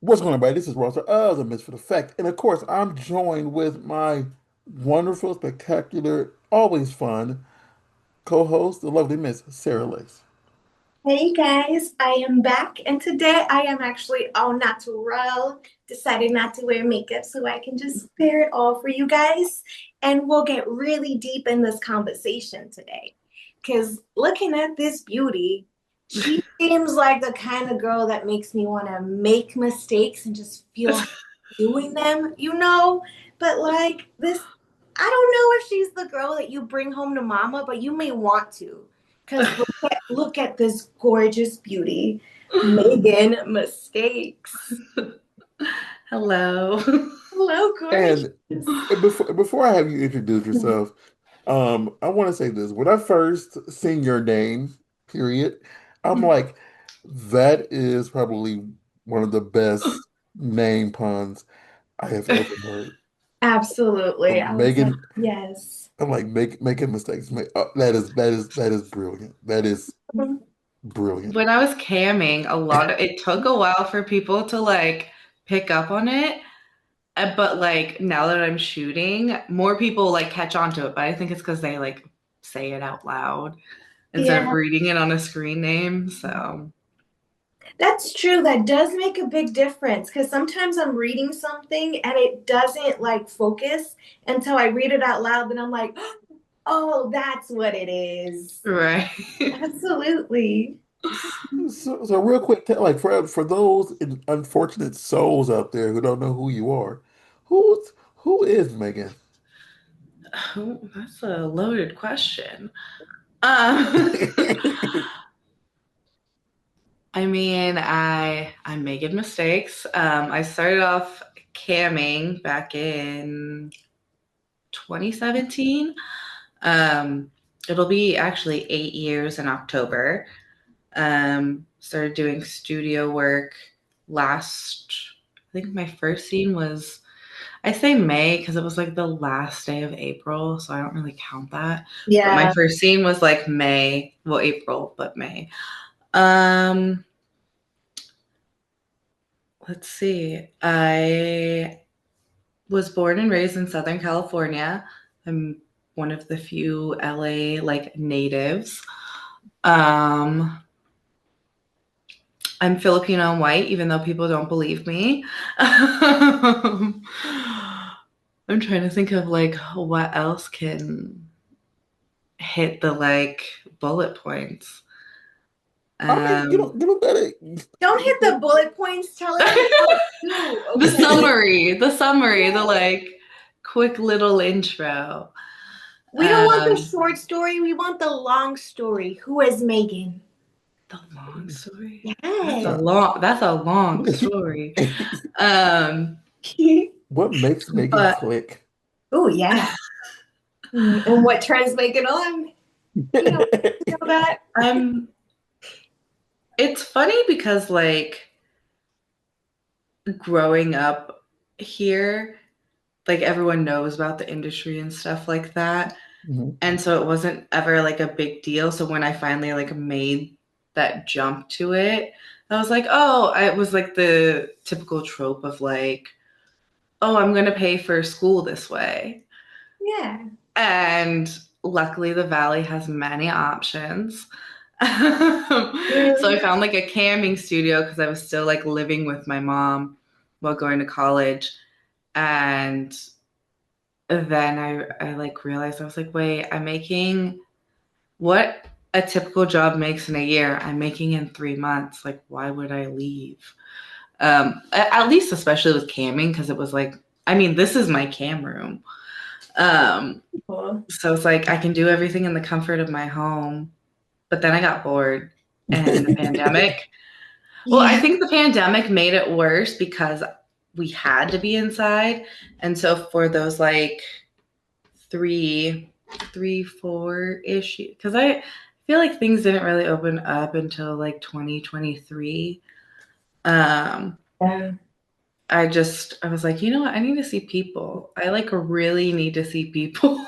What's going on, everybody? This is Ross of the Misfit Effect. And of course, I'm joined with my wonderful, spectacular, always fun co-host, the lovely Miss Sarah Lace. Hey guys, I am back, and today I am actually au natural. Decided not to wear makeup so I can just spare it all for you guys. And we'll get really deep in this conversation today. Because looking at this beauty, she seems like the kind of girl that makes me want to make mistakes and just feel doing them, you know? But like this, I don't know if she's the girl that you bring home to mama, but you may want to. Because look at this gorgeous beauty. Megan Mistakes. Hello. Hello, gorgeous. And before I have you introduce yourself, I want to say this. When I first seen your name, period, I'm like, that is probably one of the best name puns I have ever heard. Absolutely. I was like, Megan, yes. I'm like making mistakes. That is brilliant. That is brilliant. When I was camming, it took a while for people to like pick up on it. But like now that I'm shooting, more people like catch on to it. But I think it's because they like say it out loud instead of Yeah, reading it on a screen name. So that's true. That does make a big difference because sometimes I'm reading something and it doesn't like focus until I read it out loud. Then I'm like, oh, that's what it is. right. Absolutely. So real quick, like for those unfortunate souls out there who don't know who you are, who is Megan? Oh, that's a loaded question. Um, I mean, I'm making mistakes. I started off camming back in 2017. Um, it'll be actually 8 years in October. Started doing studio work last. I think my first scene was. I say May because it was like the last day of April, so I don't really count that. But my Yeah. first scene was like May, well, April, but May. Um, let's see. I was born and raised in Southern California. I'm one of the few LA like natives. Um, I'm Filipino and white, even though people don't believe me. I'm trying to think of like what else can hit the like bullet points. I mean, Um, you don't gotta. Don't hit the bullet points. Tell us about you, okay? the like quick little intro. We don't want the Um, short story. We want the long story. Who is Megan? the long story. Yes. That's a long story. Um, What makes Megan but click? Oh, yeah. And what trends Megan on? You know, you know that? I'm. It's funny because like growing up here, like everyone knows about the industry and stuff like that. Mhm. And so it wasn't ever like a big deal. So when I finally like made that jump to it, I was like, oh, it was like the typical trope of like, oh, I'm going to pay for school this way. Yeah. And luckily, the Valley has many options. So I Mm, found like a camming studio because I was still like living with my mom while going to college. And then I like realized I was like, wait, I'm making what a typical job makes in a year, I'm making in 3 months. Like, why would I leave? At least, especially with camming, because it was like, I mean, this is my cam room. cool. So it's like I can do everything in the comfort of my home. But then I got bored and the pandemic. Well, I Yeah. think the pandemic made it worse because we had to be inside. And so for those like three, 4-ish, because I feel like things didn't really open up until like 2023. Um, Yeah. I was like, you know what? I need to see people. I like really need to see people.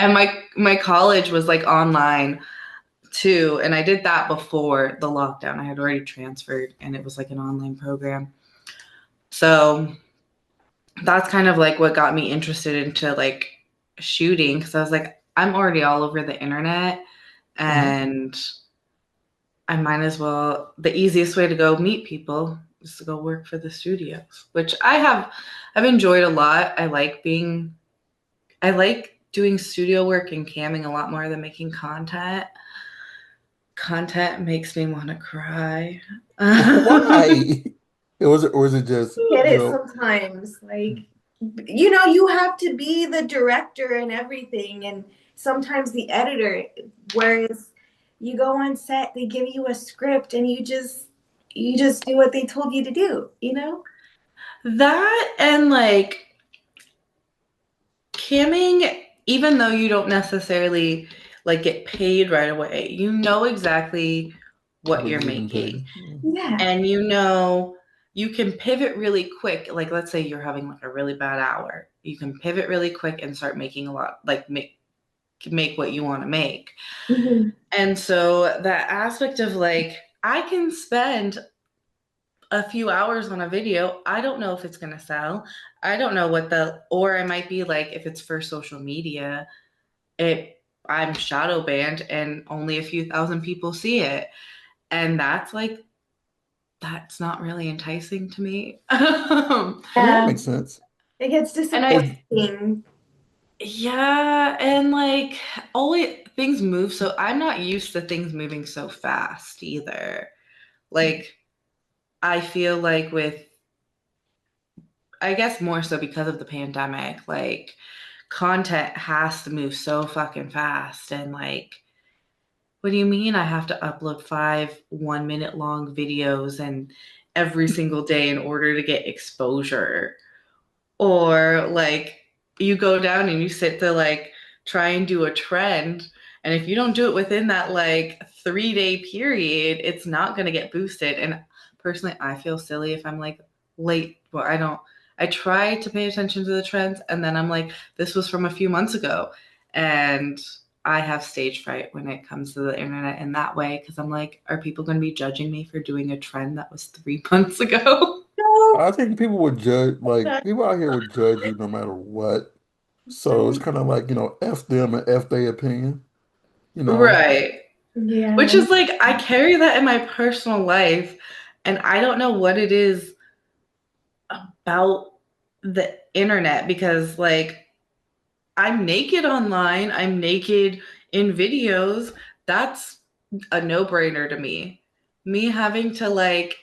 And my college was like online too, and I did that before the lockdown. I had already transferred, and it was like an online program. So that's kind of like what got me interested into like shooting because I was like, I'm already all over the internet Uh-huh. and I might as well. The easiest way to go meet people is to go work for the studios, which I've enjoyed a lot. I like doing studio work and camming a lot more than making content. Content makes me want to cry. Why? Or is it just, Get you it know, sometimes. Like, you know, you have to be the director and everything, and sometimes the editor. Whereas you go on set, they give you a script, and you just do what they told you to do. You know? That and like camming, even though you don't necessarily like get paid right away, you know exactly what what you're you're getting making. paid? Yeah. Yeah. And you know you can pivot really quick. Like let's say you're having like a really bad hour. You can pivot really quick and start making a lot like make what you want to make. Hmm. And so that aspect of like I can spend a few hours on a video. I don't know if it's going to sell. I don't know what or it might be like if it's for social media, I'm shadow banned and only a few thousand people see it. And that's not really enticing to me. Well, that Yeah. makes sense. It gets And I, disappointing. yeah, and like always things move. So I'm not used to things moving so fast either. Like, I feel like I guess more so because of the pandemic, like content has to move so fucking fast. And like, what do you mean I have to upload 5 1 minute long videos and every single day in order to get exposure? Or like you go down and you sit to like try and do a trend. And if you don't do it within that like 3 day period, it's not going to get boosted. And personally, I feel silly if I'm like late. Well, I don't, I try to pay attention to the trends. And then I'm like, this was from a few months ago. And I have stage fright when it comes to the internet in that way because I'm like, are people going to be judging me for doing a trend that was 3 months ago? No. I think people would judge, like, people out here would judge you no matter what. So it's kind of like, F them and F their opinion, you know. Right. Which Yeah. is like, I carry that in my personal life, and I don't know what it is about the internet because, like, I'm naked online, I'm naked in videos. That's a no brainer to me. Me having to, like,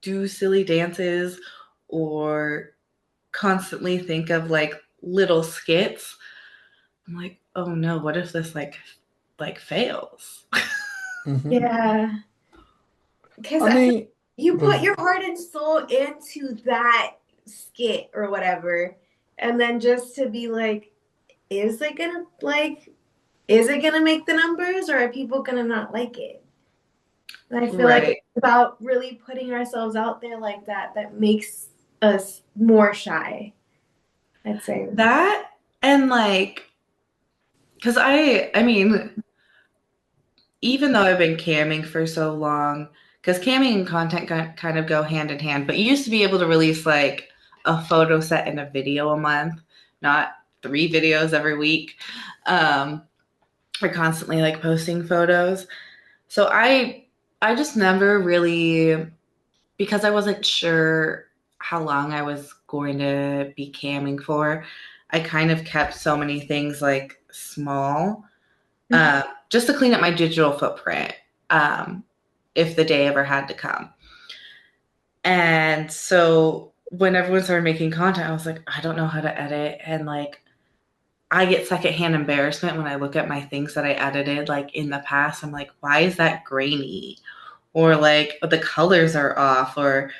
do silly dances or constantly think of, like, little skits. I'm like, oh no, what if this, like fails? Hmm. Yeah. Because I I feel mean, you put the your heart and soul into that skit or whatever, and then just to be like, is it gonna like, is it gonna make the numbers, or are people gonna not like it? And I feel like it's Right. about really putting ourselves out there like that that makes us more shy, I'd say. That and like, because I mean, even though I've been camming for so long, because camming and content kind of go hand in hand, but you used to be able to release like a photo set and a video a month, not 3 videos every week. Um, or constantly like posting photos. So I just never really because I wasn't sure how long I was going to be camming for. I kind of kept so many things like small just to clean up my digital footprint um, if the day ever had to come. And so when everyone started making content, I was like, I don't know how to edit. And like, I get secondhand embarrassment when I look at my things that I edited like in the past. I'm like, why is that grainy? Or like the colors are off, or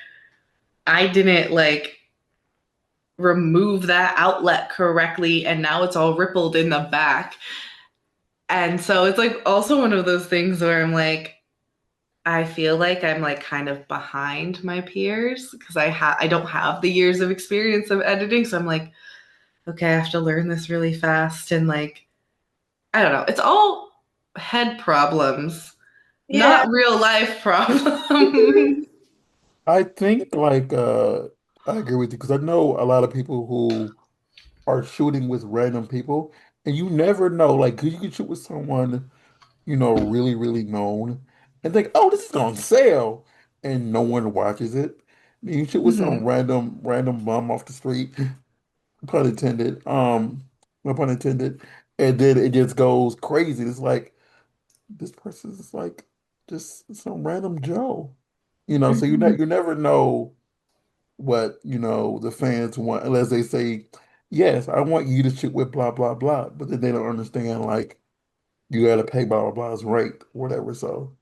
I didn't like remove that outlet correctly and now it's all rippled in the back. And so it's like also one of those things where I'm like, I feel like I'm like kind of behind my peers because I don't have the years of experience of editing. So I'm like, okay, I have to learn this really fast and like I don't know. It's all head problems, Yeah. not real life problems. I think like I agree with you because I know a lot of people who are shooting with random people, and you never know. Like, 'cause you can shoot with someone, really, really known, and think, "Oh, this is on sale," and no one watches it. Then you shoot with some Mhm. random bum off the street, pun intended. No pun intended, and then it just goes crazy. It's like this person is like just some random Joe, So Mhm. you never know what the fans want unless they say, yes, I want you to shoot with blah blah blah, but then they don't understand like you got to pay blah blah blah's rate or whatever. So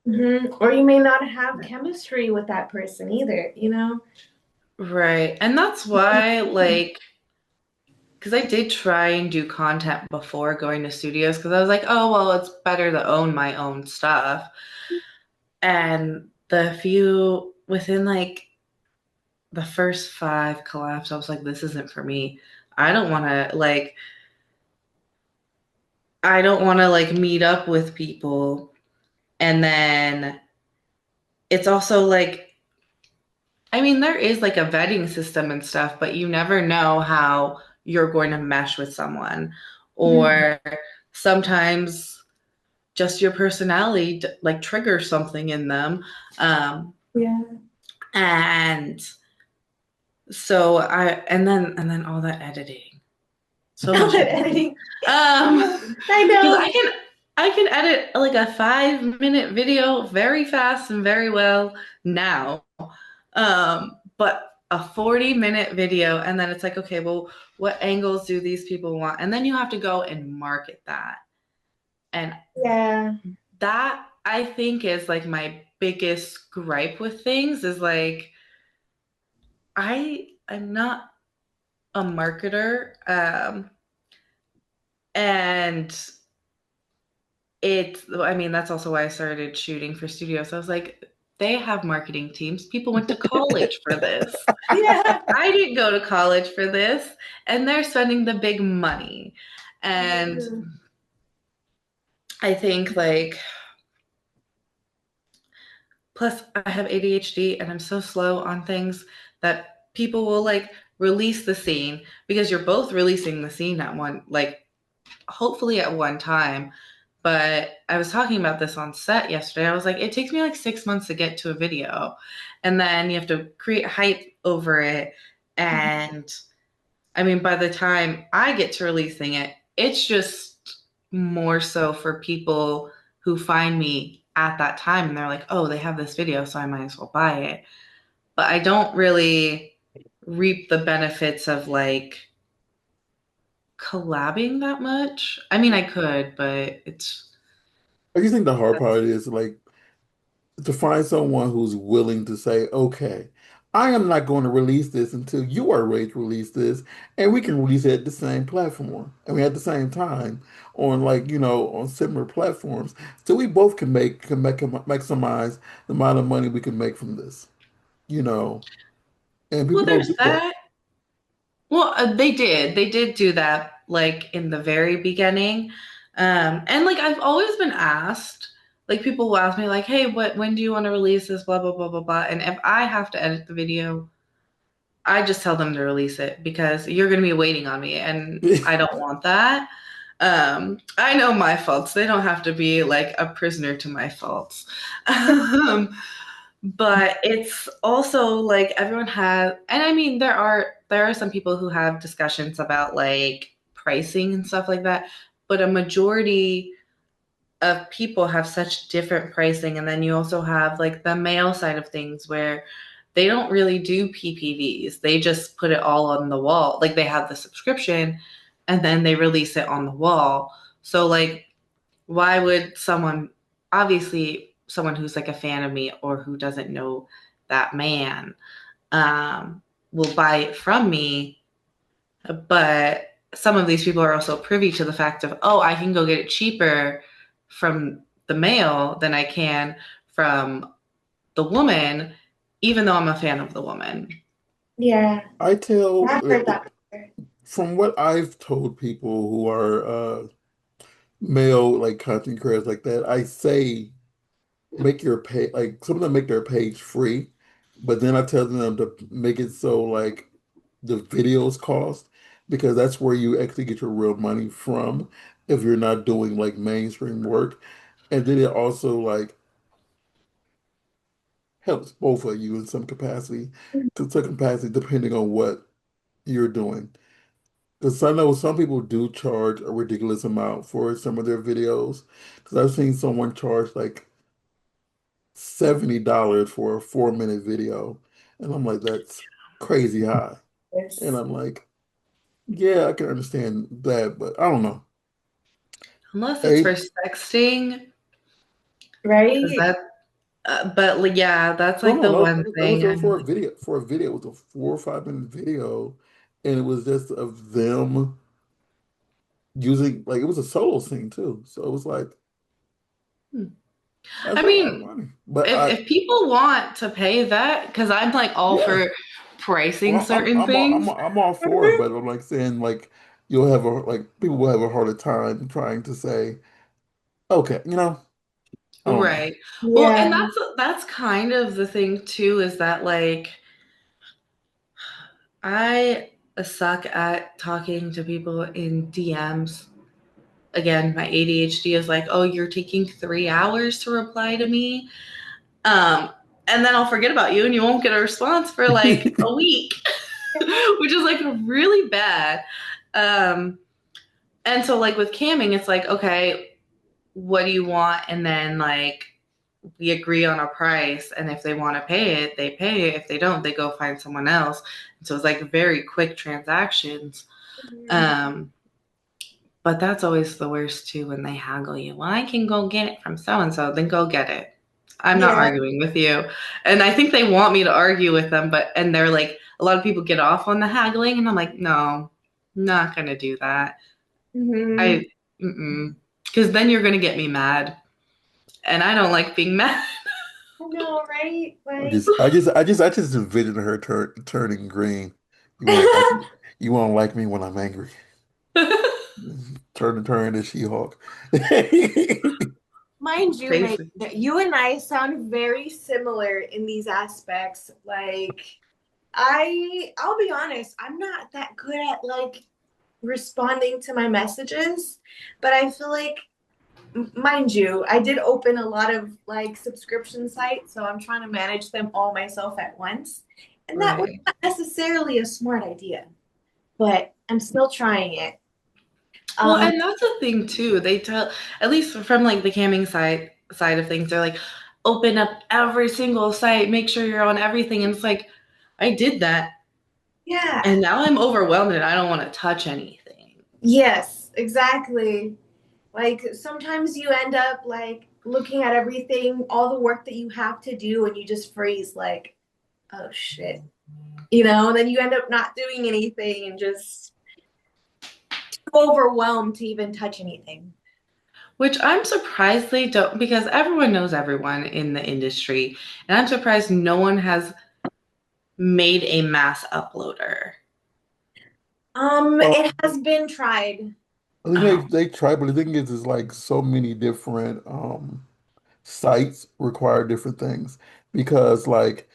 Or you may not have chemistry with that person either, you know? Right. And that's why, like, because I did try and do content before going to studios because I was like, oh, well, it's better to own my own stuff. And the few within like the first five collabs, I was like, this isn't for me. I don't want to like, I don't want to like meet up with people. And then it's also like, I mean, there is like a vetting system and stuff, but you never know how you're going to mesh with someone. Mhm. Or sometimes just your personality like triggers something in them. Um, Yeah. and so and then all that editing. So All much that editing. editing. Um, I because know. I can edit like a 5 minute video very fast and very well now. But a 40-minute video, and then it's like, okay, well, what angles do these people want? And then you have to go and market that. And Yeah. that I think is like my biggest gripe with things is like I'm not a marketer. And it's I mean that's also why I started shooting for studios. I was like, they have marketing teams. People went to college for this. Yeah. I didn't go to college for this, and they're spending the big money. And Mhm. I think like plus I have ADHD and I'm so slow on things that people will like release the scene because you're both releasing the scene at one like hopefully at one time. But I was talking about this on set yesterday. I was like, it takes me like 6 months to get to a video. And then you have to create hype over it. And I mean, by the time I get to releasing it, it's just more so for people who find me at that time and they're like, oh, they have this video, so I might as well buy it. But I don't really reap the benefits of like collabing that much. I mean, I could, but it's I just think the hard part is like to find someone who's willing to say, okay, I am not going to release this until you are ready to release this, and we can release it at the same platform. I mean, at the same time on like, on similar platforms. So we both can maximize the amount of money we can make from this, you know, and well, people don't there's do that. that. Well, they did do that like in the very beginning. And like I've always been asked, like people will ask me like, "Hey, when do you want to release this blah blah blah blah blah." And if I have to edit the video, I just tell them to release it because you're going to be waiting on me and I don't want that. I know my faults. They don't have to be like a prisoner to my faults. But it's also like everyone has, and I mean there are some people who have discussions about like pricing and stuff like that, but a majority of people have such different pricing. And then you also have like the male side of things where they don't really do PPVs. They just put it all on the wall. Like they have the subscription and then they release it on the wall. So like why would someone obviously someone who's like a fan of me or who doesn't know that man um, will buy it from me, but some of these people are also privy to the fact of, oh, I can go get it cheaper from the male than I can from the woman, even though I'm a fan of the woman. Yeah. I tell, I've heard that before. from what I've told people who are male like content creators like that, I say make your page like some of them make their page free, but then I tell them to make it so like the videos cost because that's where you actually get your real money from if you're not doing like mainstream work. And then it also like helps both of you in some capacity to some capacity depending on what you're doing. Because I know some people do charge a ridiculous amount for some of their videos. Because I've seen someone charge like $70 for a 4 minute video. And I'm like, that's crazy high. And Yes. I'm like, yeah, I can understand that, but I don't know. Unless it's for Hey, sexting, because Right? that. But like, yeah, that's no, like no, the no. one That was thing I'm for a like, video. For a video, it was a 4 or 5 minute video, and it was just of them using like it was a solo scene too. So it was like hmm. that's I a lot of mean, money. But if people want to pay that, because I'm like all yeah, for pricing well, certain things. I'm all for it. But I'm like saying like you'll have a like people will have a harder time trying to say okay, I don't know. Right. Well, Yeah. and that's kind of the thing too, is that like I suck at talking to people in DMs. Again, my ADHD is like, oh, you're taking 3 hours to reply to me. Um, and then I'll forget about you and you won't get a response for like a week, which is like really bad. Um, and so like with camming, it's like, okay, what do you want? And then like we agree on a price, and if they want to pay it, they pay it. If they don't, they go find someone else. And so it's like very quick transactions. Mhm. Um, but that's always the worst too when they haggle you. Well, I can go get it from so and so, then go get it. I'm not Yeah. arguing with you. And I think they want me to argue with them, and they're like, a lot of people get off on the haggling, and I'm like, no, not gonna do that. Hmm. I, because then you're gonna get me mad, and I don't like being mad. I know, right? I Like, just, I just, I just, I just envision her turning green. You won't like me. You won't like me when I'm angry. Turn to She-Hulk. mind you, like Basically, you and I sound very similar in these aspects. Like, I'll be honest, I'm not that good at like responding to my messages, but I feel like mind you, I did open a lot of like subscription sites, so I'm trying to manage them all myself at once. And that was right. not necessarily a smart idea, but I'm still trying it. Well, Um, and that's a thing too. They tell, at least from like the camming side of things, they're like, open up every single site, make sure you're on everything. And it's like, I did that, yeah. and now I'm overwhelmed and I don't want to touch anything. Yes, exactly. Like sometimes you end up like looking at everything, all the work that you have to do, and you just freeze like, oh shit. And then you end up not doing anything and just overwhelmed to even touch anything. Which I'm surprised they don't, because everyone knows everyone in the industry. And I'm surprised no one has made a mass uploader. Oh, It has been tried. I think Oh, they try, but the thing is like so many different sites require different things because like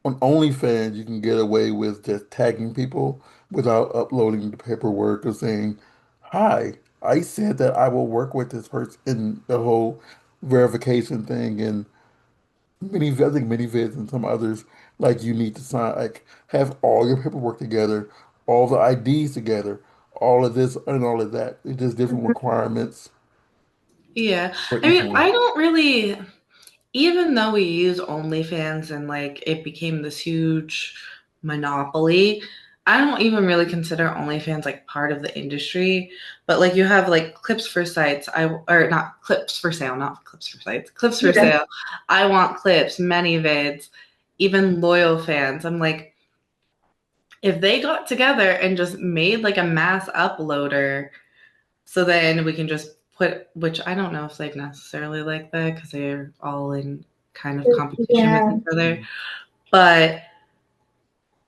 on OnlyFans you can get away with just tagging people without uploading the paperwork or saying, "Hi, I said that I will work with this person," in the whole verification thing and I think many vids and some others like you need to sign like have all your paperwork together, all the IDs together, all of this and all of that. It's just different requirements yeah. for I each mean, one. I don't really, even though we use OnlyFans and like it became this huge monopoly, I don't even really consider OnlyFans like part of the industry. But like you have like clips for sites, or not clips for sale, not clips for sites, clips for Yeah. sale. I want clips, many vids, even loyal fans. I'm like, if they got together and just made like a mass uploader, so then we can just put, which I don't know if they'd necessarily like that because they're all in kind of competition with Yeah. each other. But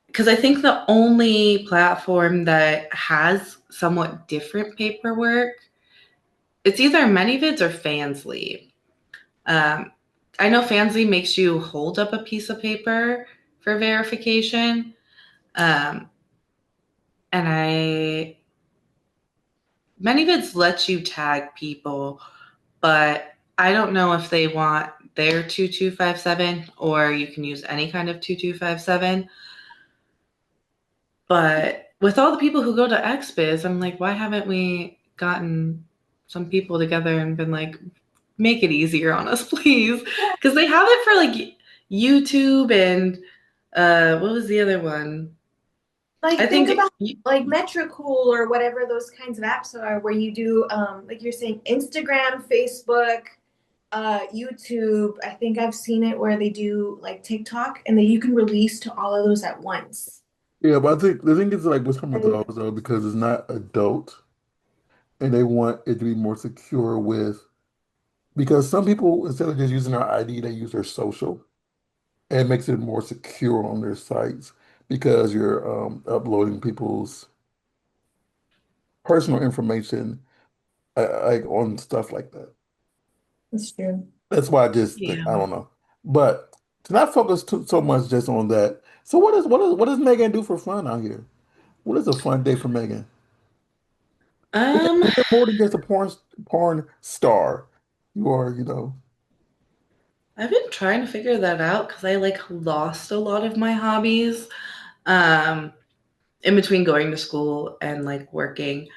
because I think the only platform that has somewhat different paperwork, it's either ManyVids or Fansly. Um, I know Fansly makes you hold up a piece of paper for verification. Um, and I many vids let you tag people, but I don't know if they want their 2257 or you can use any kind of 2257. But with all the people who go to XBiz, I'm like, why haven't we gotten some people together and been like, make it easier on us, please? Because they have it for like YouTube and what was the other one? I Like think think about like Metricool or whatever those kinds of apps are where you do like you're saying Instagram, Facebook, YouTube. I think I've seen it where they do like TikTok and then you can release to all of those at once. Yeah, but I think the thing is like with some of And those though, because it's not adult and they want it to be more secure with because some people instead of just using their ID, they use their social and it makes it more secure on their sites because you're uploading people's personal information like on stuff like that. that's true. That's why I just think I yeah. don't know. But to not focus so much just on that. So what does Megan do for fun out here? What is a fun day for Megan? Um, You're more than just a porn star. You are, I've been trying to figure that out because I like lost a lot of my hobbies um in between going to school and like working.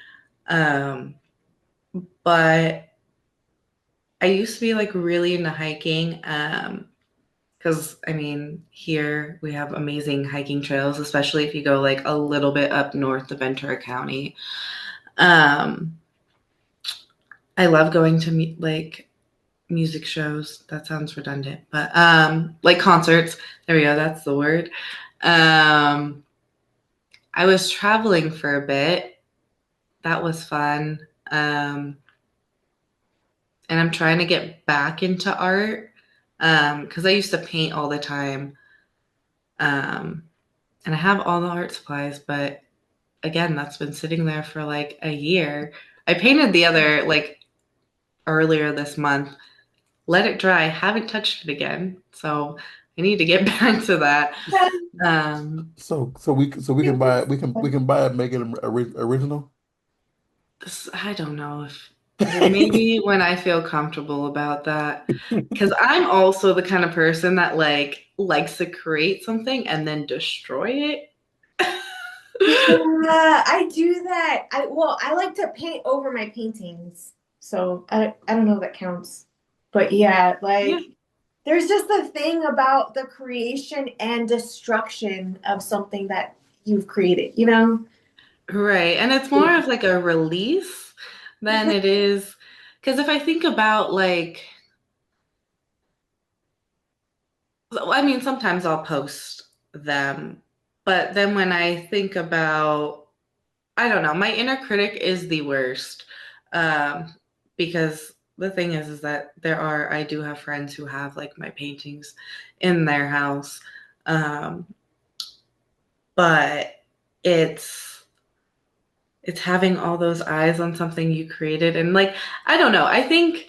Um, but I used to be like really into hiking. Because I mean, here we have amazing hiking trails, especially if you go like a little bit up north of Ventura County. Um, I love going to like music shows. That sounds redundant, but like concerts. There we go. That's the word. Um, I was traveling for a bit. That was fun. And I'm trying to get back into art because I used to paint all the time. Um, and I have all the art supplies, but again, that's been sitting there for like a year. I painted the other like earlier this month, let it dry, haven't touched it again. So I need to get back to that. Um, so we can buy it. We can buy it, make it original. I don't know if maybe when I feel comfortable about that, because I'm also the kind of person that like likes to create something and then destroy it. Yeah, I do that. I like to paint over my paintings. So I don't know if that counts. But yeah, Yeah. like there's just a thing about the creation and destruction of something that you've created, you know? Right. And it's more of like a release than it is. Because if I think about like, I mean, sometimes I'll post them, but then when I think about, I don't know, my inner critic is the worst. Um, because the thing is that I do have friends who have like my paintings in their house. Um, but it's, it's having all those eyes on something you created and like I don't know, I think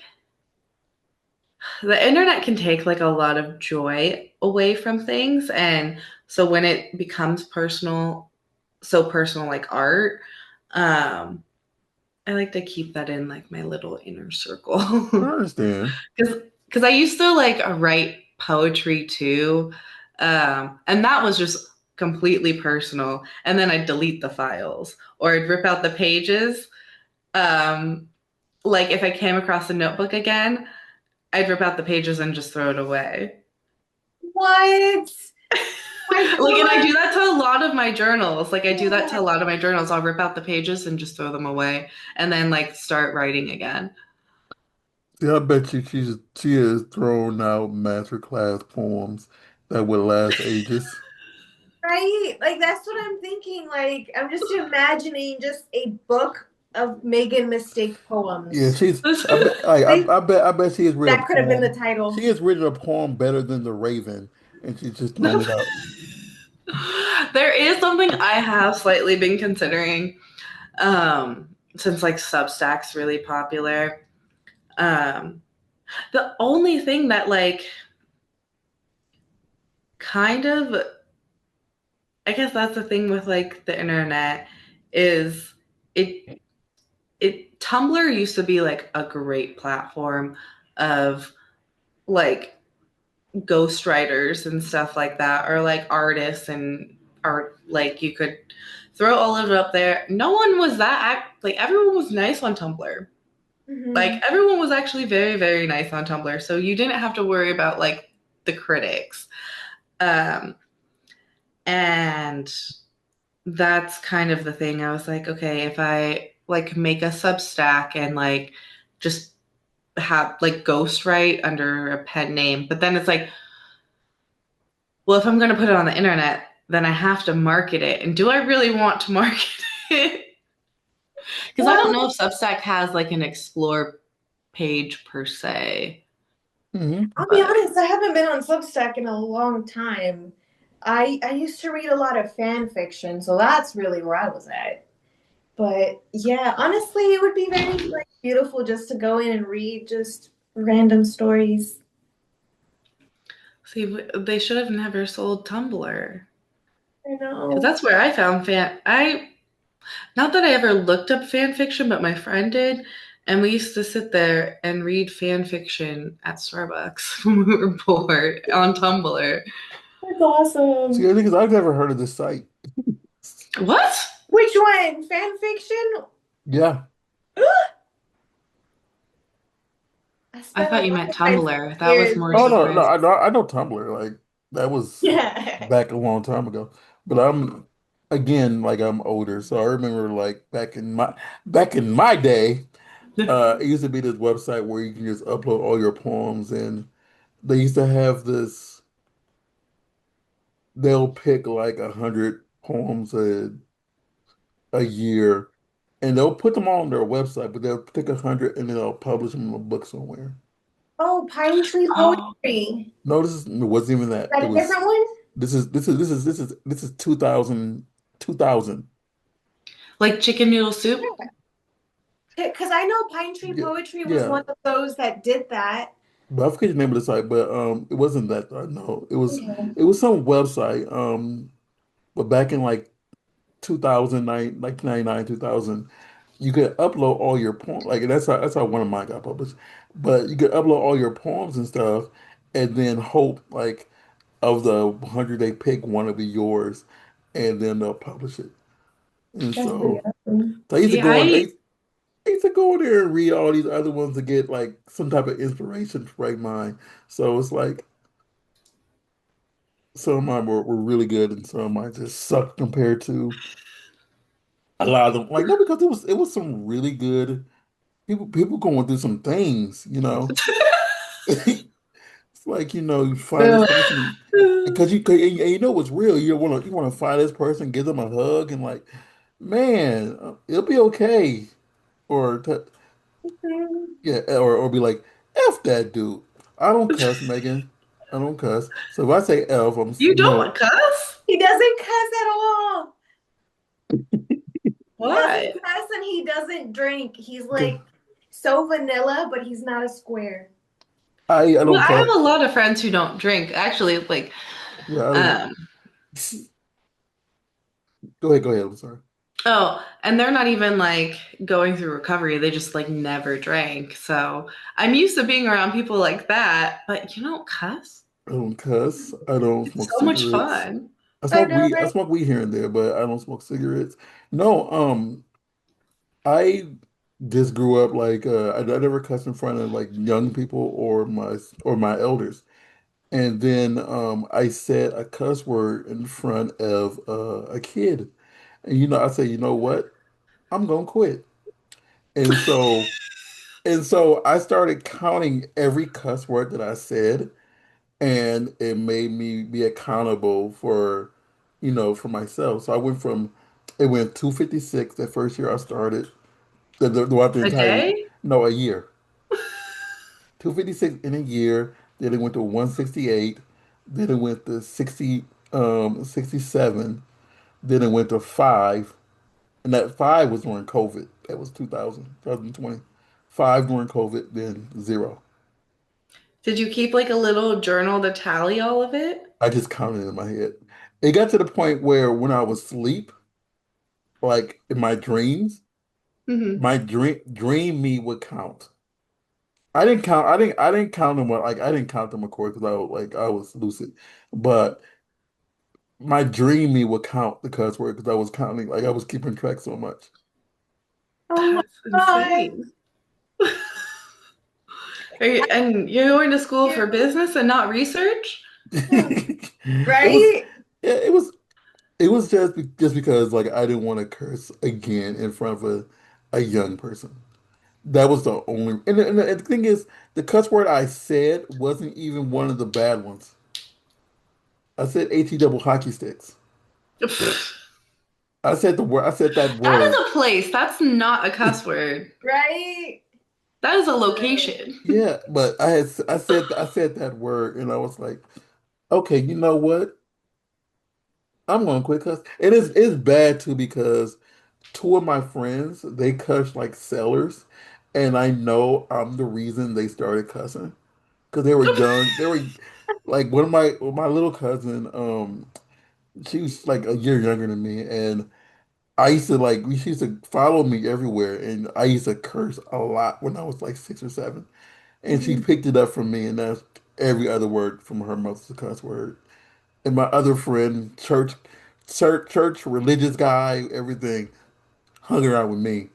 the internet can take like a lot of joy away from things, and so when it becomes personal, so personal like art, um I like to keep that in like my little inner circle. I understand. Because I used to like write poetry too, and that was just completely personal, and then I'd delete the files or I'd rip out the pages. um like if I came across a notebook again, I'd rip out the pages and just throw it away. What? My Like, and I God. do that to a lot of my journals. Like, I do that to a lot of my journals. I'll rip out the pages and just throw them away and then, like, start writing again. Yeah, I bet you she has thrown out master class poems that would last ages. Right? Like that's what I'm thinking. Like I'm just imagining just a book of Megan mistake Yeah, poems. I bet like, Like I bet she has written a that could have been the poem. She title. has written a poem better than the Raven, and she's just thrown it out. There is something I have slightly been considering since, like, Substack's really popular. Um, the only thing that, like, kind of, I guess that's the thing with, like, the internet is it Tumblr used to be like a great platform of like ghostwriters and stuff like that, or like artists and art. Like you could throw all of it up there. No one was like everyone was nice on Tumblr. Like Hmm. everyone was actually very, very nice on Tumblr. So you didn't have to worry about like the critics. Um, and that's kind of the thing. I was like, okay, if I like make a Substack and like just have like ghostwrite under a pen name, but then it's like, well, if I'm going to put it on the internet, then I have to market it. And do I really want to market it? Because I don't know Well, if Substack has like an explore page per se, I'll be but honest, I haven't been on Substack in a long time. I used to read a lot of fan fiction, so that's really where I was at. But yeah, honestly, it would be very like beautiful just to go in and read just random stories. see, they should have never sold Tumblr. I Because know. that's where I found not that I ever looked up fan fiction, but my friend did. And we used to sit there and read fan fiction at Starbucks when we were bored on Tumblr. That's See, awesome. the thing is, I've never heard of this site. What? Which one? Fan fiction? Yeah. I I spent a thought you lot meant of my Tumblr. That was years more Oh reading. no, no, surprising. I know Tumblr. Like that was Yeah. back a long time ago. But I'm again, like I'm older, so I remember like back in my day, it used to be this website where you can just upload all your poems, and they used to have this. They'll pick like 100 poems a year, and they'll put them all on their website, but they'll pick 100 and then they'll publish them in a book somewhere. Oh, Pine Tree Oh, Poetry. No, it wasn't even Is that. It that a was different one? this is 2000 2000. like chicken noodle soup? Because I know Pine Tree Yeah, Poetry was yeah. one of those that did that. But I forget the name of the site, but it wasn't that. No, it was Okay. it was some website. But back in like 2009, like 99, 2000, you could upload all your poems. Like that's how one of mine got published. But you could upload all your poems and stuff, and then hope like of the 100 they pick one will be yours, and then they'll publish it. And That's pretty so, awesome. so I used to See, go on. I used to go there and read all these other ones to get like some type of inspiration to write mine. So it's like some of mine were really good, and some of mine just sucked compared to a lot of them. Like no, because it was some really good people going through some things, you know. It's like, you find this person because and you know what's real. You want to find this person, give them a hug, and like, man, it'll be okay. Or Mhm. yeah, or be like, F that dude. I don't cuss, Megan. I don't cuss. So if I say F, You don't cuss? He doesn't cuss at all. He doesn't What? cuss and he doesn't drink. He's 'cause like so vanilla, but he's not a square. I Well, don't I have cuss. a lot of friends who don't drink. Actually, like, Yeah, I don't. um, Go ahead. I'm sorry. oh, and they're not even like going through recovery. They just like never drank. So I'm used to being around people like that, but you don't cuss? I don't cuss. I don't It's smoke so much cigarettes. fun. I I smoke know, weed. I right? smoke weed here and there, but I don't smoke cigarettes. No, I just grew up like I never cussed in front of like young people or my elders. And then I said a cuss word in front of a kid. And I said, you know what? I'm gonna quit. And so I started counting every cuss word that I said, and it made me be accountable for myself. So it went 256 that first year I started, throughout the A entire, day? no, a year. 256 in a year. Then it went to 168. Then it went to 67. Then it went to 5. And that 5 was during COVID. That was 2020. 5 during COVID, then 0. Did you keep like a little journal to tally all of it? I just counted in my head. It got to the point where when I was asleep, like in my dreams, Hmm. my dream me would count. I didn't count them like I didn't count them of course because I was lucid, but my dream me would count the cuss word because I was counting like I was keeping track so much. Oh my That's God. insane. And you're going to school for You. business and not research? It was Right? yeah, it was just because like I didn't want to curse again in front of a young person. That was the only and the thing is the cuss word I said wasn't even one of the bad ones. I said HE double hockey sticks. I said that That is word. a place. That's not a cuss word. Right? That is a True. location. Yeah, but I said that word and I was like, okay, you know what? I'm gonna quit cuss. And it's bad too because two of my friends, they cuss like sailors, and I know I'm the reason they started cussing because they were young. They were like one of my little cousin. She was like a year younger than me, and I used to like she used to follow me everywhere, and I used to curse a lot when I was like 6 or 7, and she Mhm. picked it up from me, and that's every other word from her mouth is a cuss word. And my other friend, church, religious guy, everything, hung around with me,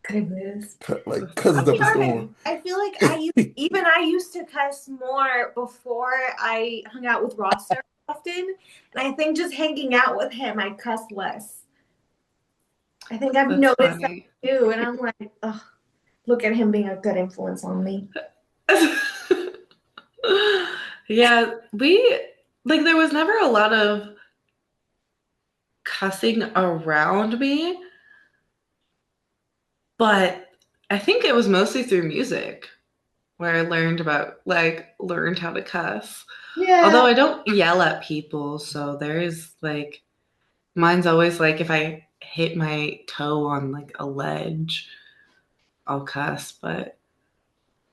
Goodness. like That's cousins I'm up a funny. storm. trying. I feel like I used to cuss more before I hung out with Roster often. And I think just hanging out with him, I cuss less. I think I've That's noticed that funny. too. And I'm like, oh, look at him being a good influence on me. Yeah, we like there was never a lot of cussing around me, but I think it was mostly through music where I learned how to cuss. Yeah. Although I don't yell at people, so there is like mine's always like if I hit my toe on like a ledge, I'll cuss, but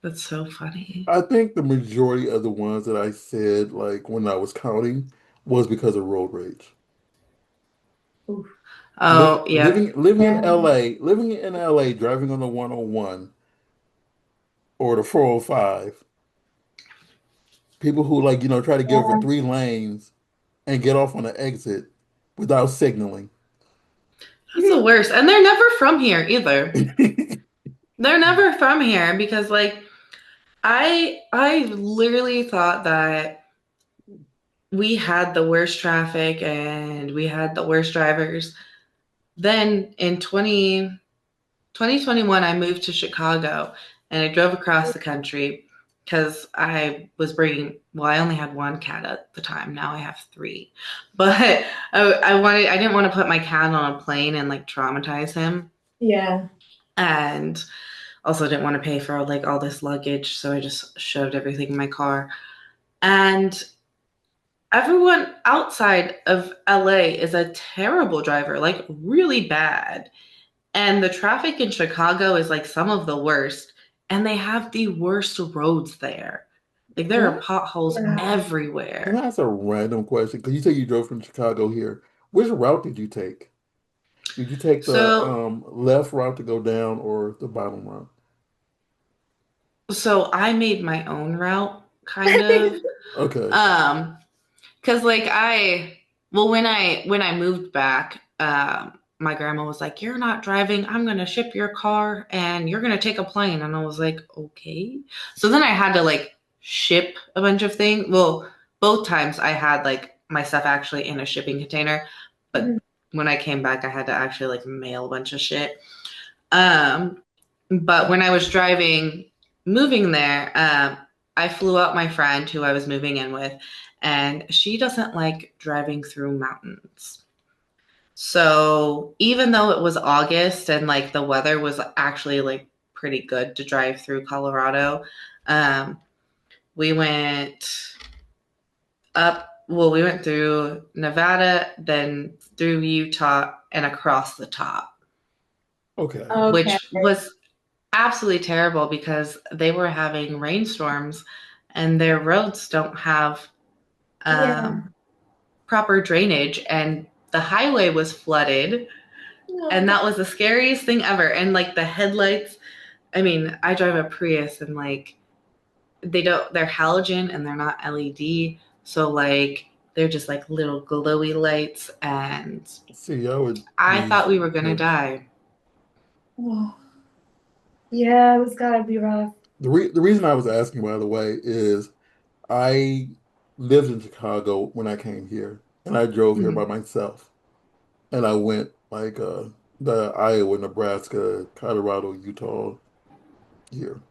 that's so funny. I think the majority of the ones that I said, like when I was counting, was because of road rage. Oof. Oh, yep. Yeah. Living in LA, driving on the 101 or the 405. People who like, try to get over Yeah. 3 lanes and get off on the exit without signaling. That's the worst. And they're never from here either. They're never from here because like I literally thought that we had the worst traffic and we had the worst drivers. Then in 2021, I moved to Chicago and I drove across the country because I was bringing, well, I only had one cat at the time. Now I have three. But I didn't want to put my cat on a plane and like traumatize him. Yeah. And also didn't want to pay for like all this luggage. So I just shoved everything in my car. And everyone outside of LA is a terrible driver, like really bad. And the traffic in Chicago is like some of the worst. And they have the worst roads there. Like there are Can potholes Yeah. can everywhere. I ask a random question? Because you said you drove from Chicago here. Which route did you take? Did you take the So left route to go down or the bottom route? so I made my own route kind of. Okay. Um Cause like when I moved back, my grandma was like, "You're not driving. I'm gonna ship your car, and you're gonna take a plane." And I was like, "Okay." So then I had to like ship a bunch of things. Well, both times I had like my stuff actually in a shipping container, but Mhm. when I came back, I had to actually like mail a bunch of shit. Um, but when I was moving there, I flew out my friend who I was moving in with, and she doesn't like driving through mountains. So even though it was August and like the weather was actually like pretty good to drive through Colorado, um, we went well, we went through Nevada, then through Utah, and across the top, Okay. Okay. which was absolutely terrible because they were having rainstorms and their roads don't have Yeah. um, proper drainage. And the highway was flooded, and No. that was the scariest thing ever. And like the headlights, I mean, I drive a Prius, and like they're halogen and they're not LED, so like they're just like little glowy lights, and See, I would I thought use we were gonna those. die. Oh, yeah, it's gotta be rough. The reason I was asking, by the way, is I lived in Chicago when I came here, and I drove here by Mhm. myself, and I went like the Iowa, Nebraska, Colorado, Utah here.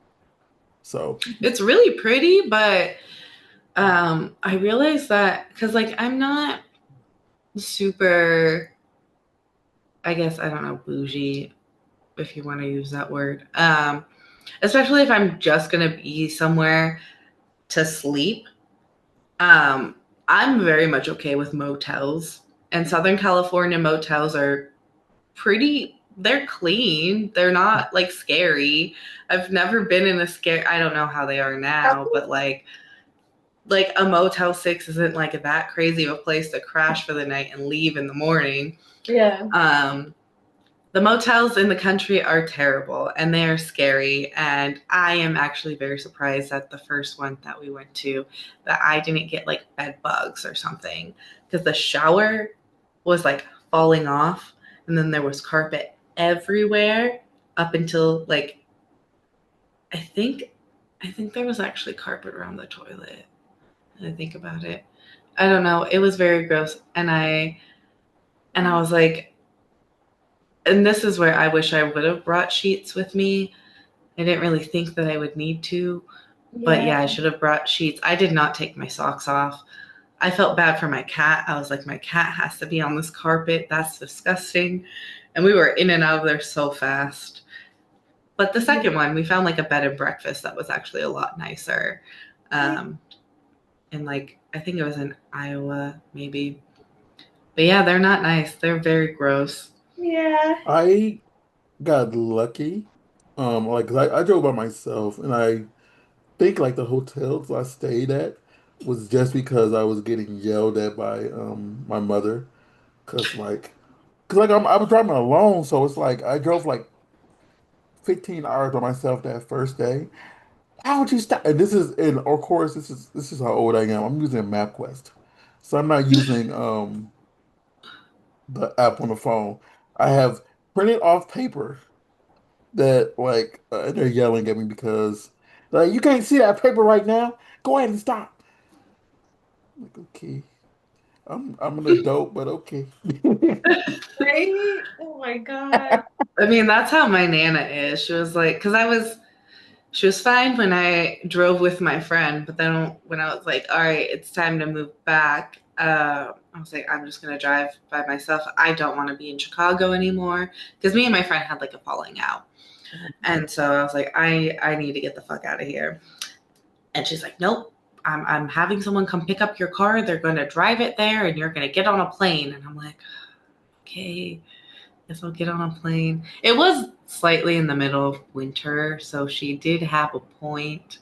So It's really pretty, but I realized that because like I'm not super, I guess I don't know, bougie, if you want to use that word. Especially if I'm just gonna be somewhere to sleep. Um, I'm very much okay with motels. And Southern California motels are pretty, they're clean. They're not like scary. I've never been in a scare, I don't know how they are now, but like a Motel 6 isn't like that crazy of a place to crash for the night and leave in the morning. Yeah. Um, the motels in the country are terrible and they are scary. And I am actually very surprised that the first one that we went to, that I didn't get like bed bugs or something, because the shower was like falling off, and then there was carpet everywhere up until like I think I think there was actually carpet around the toilet. I think about it. I don't know. It was very gross, and I was like, and this is where I wish I would have brought sheets with me. I didn't really think that I would need to, but Yeah. yeah, I should have brought sheets. I did not take my socks off. I felt bad for my cat. I was like, my cat has to be on this carpet. That's disgusting. And we were in and out of there so fast. But the second one, we found like a bed and breakfast that was actually a lot nicer. Um, and like, I think it was in Iowa, maybe. But yeah, they're not nice. They're very gross. Yeah. I got lucky. Like 'cause I drove by myself, and I think like the hotels I stayed at was just because I was getting yelled at by my mother, I was driving alone, so it's like I drove like 15 hours by myself that first day. Why would you stop? And of course this is how old I am. I'm using MapQuest, so I'm not using the app on the phone. I have printed off paper that they're yelling at me because like you can't see that paper right now. Go ahead and stop. I'm like, okay, I'm an adult, but okay. Right? Oh my God. I mean, that's how my Nana is. She was like, because she was fine when I drove with my friend, but then when I was like, all right, it's time to move back, I was like, I'm just going to drive by myself. I don't want to be in Chicago anymore, because me and my friend had like a falling out. And so I was like, I need to get the fuck out of here. And she's like, nope, I'm having someone come pick up your car. They're going to drive it there and you're going to get on a plane. And I'm like, okay, guess I'll get on a plane. It was slightly in the middle of winter, so she did have a point.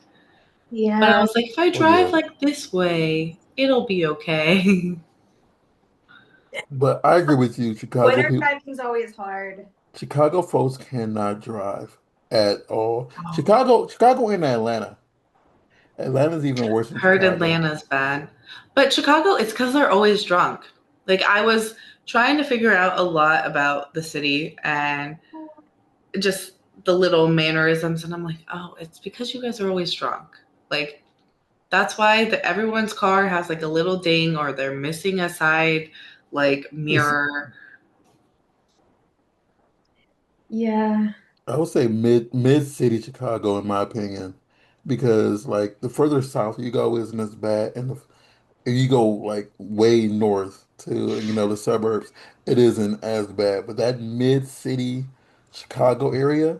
But I Yeah. was like, if I Oh yeah, drive like this way, it'll be okay. but I agree with you. Winter driving is always hard. Chicago folks cannot drive at all. Chicago and Atlanta. Atlanta's even worse than Heard Chicago. Atlanta's bad. But Chicago, it's because they're always drunk. Like, I was trying to figure out a lot about the city and just the little mannerisms. And I'm like, oh, it's because you guys are always drunk. Like, that's why everyone's car has like a little ding, or they're missing a side like It's mirror. Yeah. I would say mid city Chicago in my opinion, because like the further south you go isn't as bad, and if you go like way north to the suburbs, it isn't as bad. But that mid city Chicago area,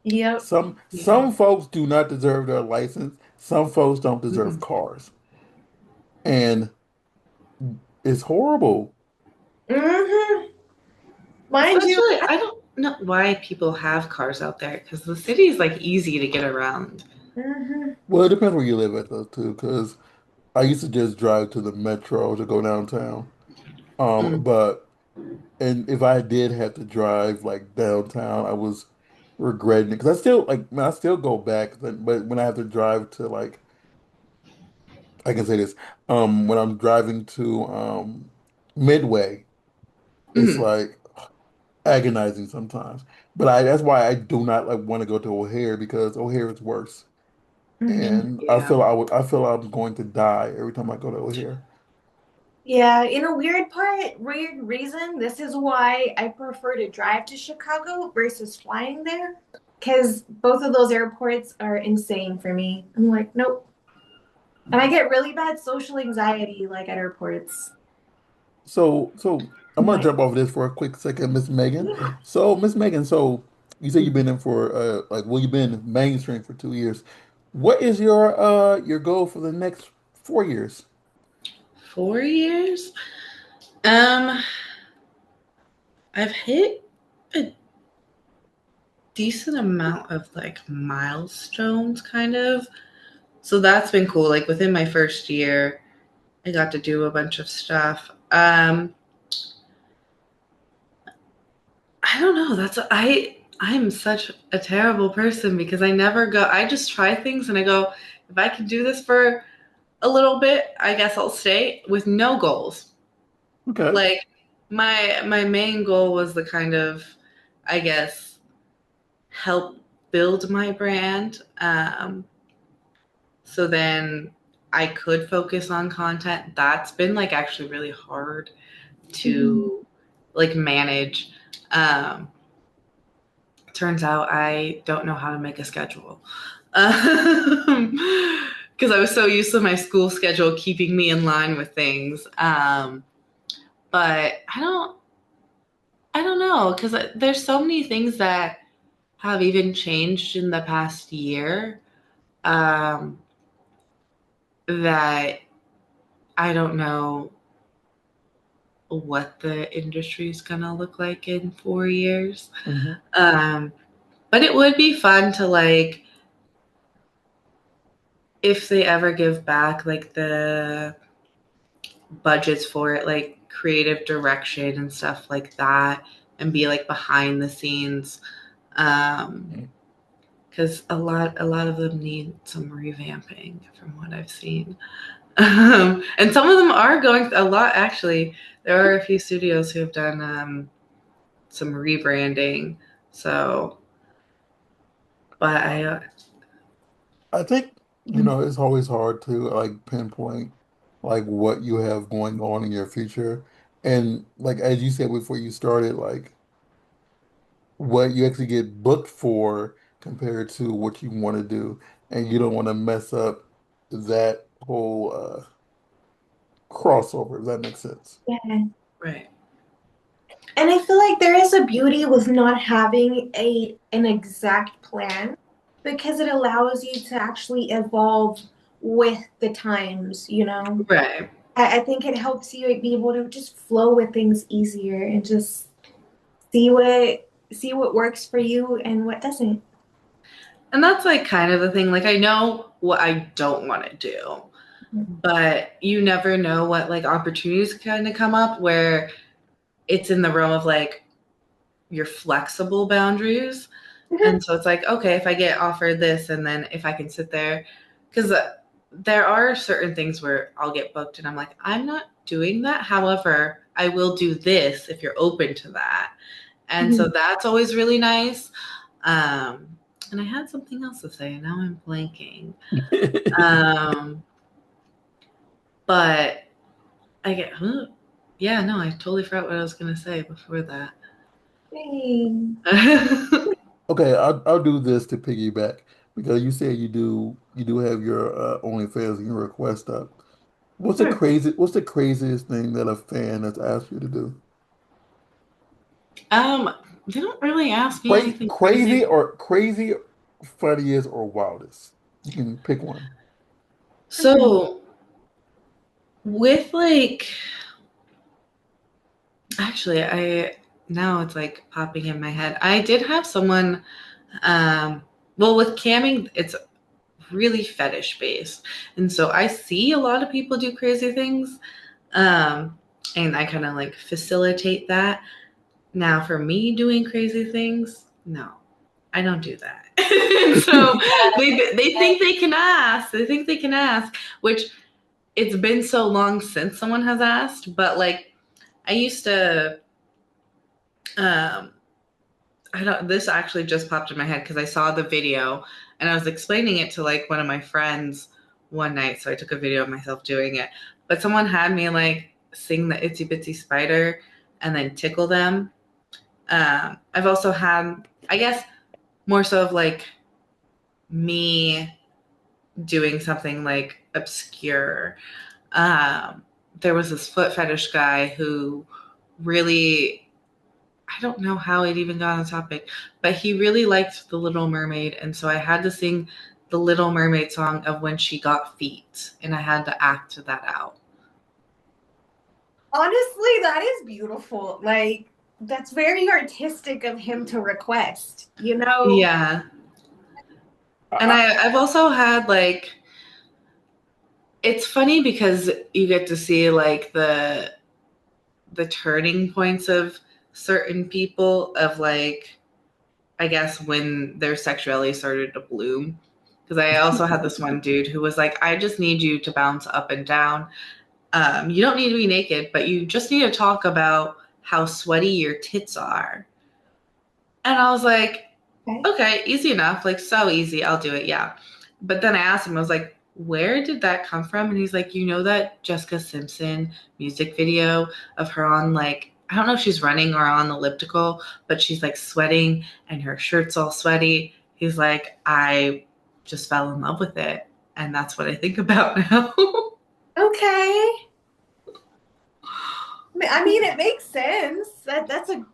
Yep. Yeah. some folks do not deserve their license. Some folks don't deserve Mhm. cars, and it's horrible. Mm-hmm. Mind you. Especially, I don't know why people have cars out there, because the city is like easy to get around. Mm-hmm. Well, it depends where you live at though too, because I used to just drive to the metro to go downtown. Mm. But and if I did have to drive like downtown, I was regretting it because I still like man, I still go back. But when I have to drive to like I can say this, when I'm driving to Midway, it's Mhm. like agonizing sometimes. But I that's why I do not like want to go to O'Hare because O'Hare is worse. Mhm. And Yeah. I feel I'm going to die every time I go to O'Hare. Yeah, in a weird reason, this is why I prefer to drive to Chicago versus flying there. Because both of those airports are insane for me. I'm like, nope. And I get really bad social anxiety like at airports. So I'm I'm gonna like, jump off this for a quick second, Miss Megan. So Miss Megan, so you say you've been in for like well you've been mainstream for 2 years. What is your goal for the next 4 years? 4 years. Um, I've hit a decent amount of like milestones, kind of. So that's been cool. Like within my first year, I got to do a bunch of stuff. I don't know. I'm such a terrible person because I never go. I just try things and I go, if I can do this for a little bit, I guess I'll stay with no goals. Okay. Like my main goal was the kind of, I guess, help build my brand. So then I could focus on content. That's been like actually really hard mhm. to like manage. Um, Turns out I don't know how to make a schedule. Because I was so used to my school schedule keeping me in line with things. But I don't know, because there's so many things that have even changed in the past year, um, that I don't know what the industry is gonna look like in 4 years. Hmm. Um, but it would be fun to like, if they ever give back like the budgets for it, like creative direction and stuff like that, and be like behind the scenes. Because a lot of them need some revamping from what I've seen. And some of them are going a lot actually. There are a few studios who have done some rebranding. So, but I think, it's always hard to like pinpoint like what you have going on in your future. And like as you said before you started, like what you actually get booked for compared to what you want to do. And you don't want to mess up that whole crossover, if that makes sense. Yeah. right, And I feel like there is a beauty with not having an exact plan because it allows you to actually evolve with the times, you know? right. I think it helps you be able to just flow with things easier and just see what works for you and what doesn't. And that's like kind of the thing. Like I know what I don't want to do, but you never know what like opportunities kind of come up where it's in the realm of like your flexible boundaries. And so it's like, okay, if I get offered this and then if I can sit there, because there are certain things where I'll get booked and I'm like, I'm not doing that. However, I will do this if you're open to that. And so that's always really nice. Um, and I had something else to say, and now I'm blanking. Um, but I get, huh? Yeah, no, I totally forgot what I was going to say before that. Dang. Okay, I'll do this to piggyback because you said you do have your OnlyFans and your request up. Sure. What's the craziest thing that a fan has asked you to do? um, they don't really ask me anything Crazy crazy. or crazy, funniest or wildest. You can pick one. Mhm. So with like, actually, I now it's like popping in my head. I did have someone, um, well, with camming, it's really fetish based. And so I see a lot of people do crazy things. And I kind of like facilitate that. Now, for me doing crazy things, no, I don't do that. So they think they can ask. They think they can ask, which it's been so long since someone has asked. But like I used to, um, I don't. This actually just popped in my head because I saw the video and I was explaining it to like one of my friends one night. So I took a video of myself doing it. But someone had me like sing the Itsy Bitsy Spider and then tickle them. I've also had, I guess, more so of like me doing something like obscure. Um, there was this foot fetish guy who really, I don't know how it even got on the topic, but he really liked The Little Mermaid. And so I had to sing the Little Mermaid song of When She Got Feet, and I had to act that out. Honestly, that is beautiful. Like, that's very artistic of him to request, you know? Yeah. And I, I've also had like, it's funny because you get to see like the turning points of certain people of like I guess when their sexuality started to bloom. Because I also had this one dude who was like, I just need you to bounce up and down. You don't need to be naked, but you just need to talk about how sweaty your tits are. And I was like, Okay. okay, easy enough. Like, so easy. I'll do it. Yeah. But then I asked him, I was like, where did that come from? And he's like, you know, that Jessica Simpson music video of her on like, I don't know if she's running or on elliptical, but she's like sweating and her shirt's all sweaty. He's like, I just fell in love with it. And that's what I think about now. Okay. I mean, it makes sense. That's a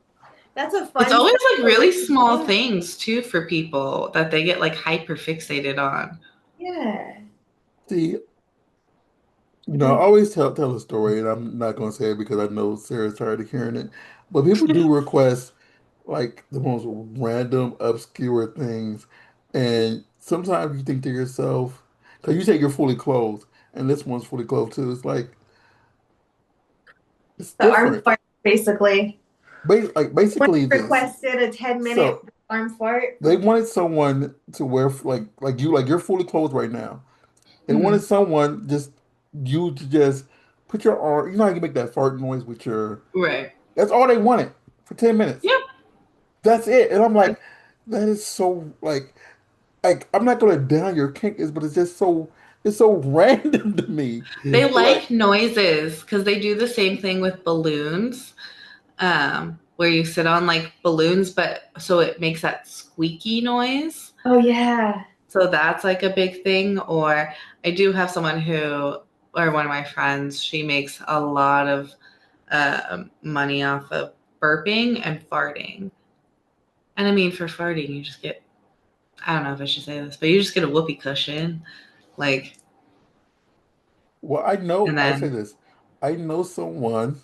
It's fun always like really sexual small thing. things too for people that they get like hyper fixated on. Yeah. see, I Mm. always tell a story, and I'm not going to say it because I know Sarah's tired of hearing it. But people do request like the most random, obscure things, and sometimes you think to yourself, because you say you're fully clothed, and this one's fully clothed too. It's like it's The arm different. fart, basically. Like When basically you this. requested a 10-minute So arm fart. they wanted someone to wear like you, like you're fully clothed right now. They wanted Mhm. someone just you to just put your arm. You know how you make that fart noise with your. Right. That's all they wanted for 10 minutes. Yep. That's it. And I'm like, that is so like I'm not gonna down your kink is, but it's so random to me. They Like, like noises because they do the same thing with balloons, where you sit on like balloons, but so it makes that squeaky noise. Oh yeah. So that's like a big thing. Or I do have someone who, or one of my friends, she makes a lot of money off of burping and farting. And I mean, for farting, you just get, I don't know if I should say this, but you just get a whoopee cushion. Like, well, I know and I'll say then, this. I know someone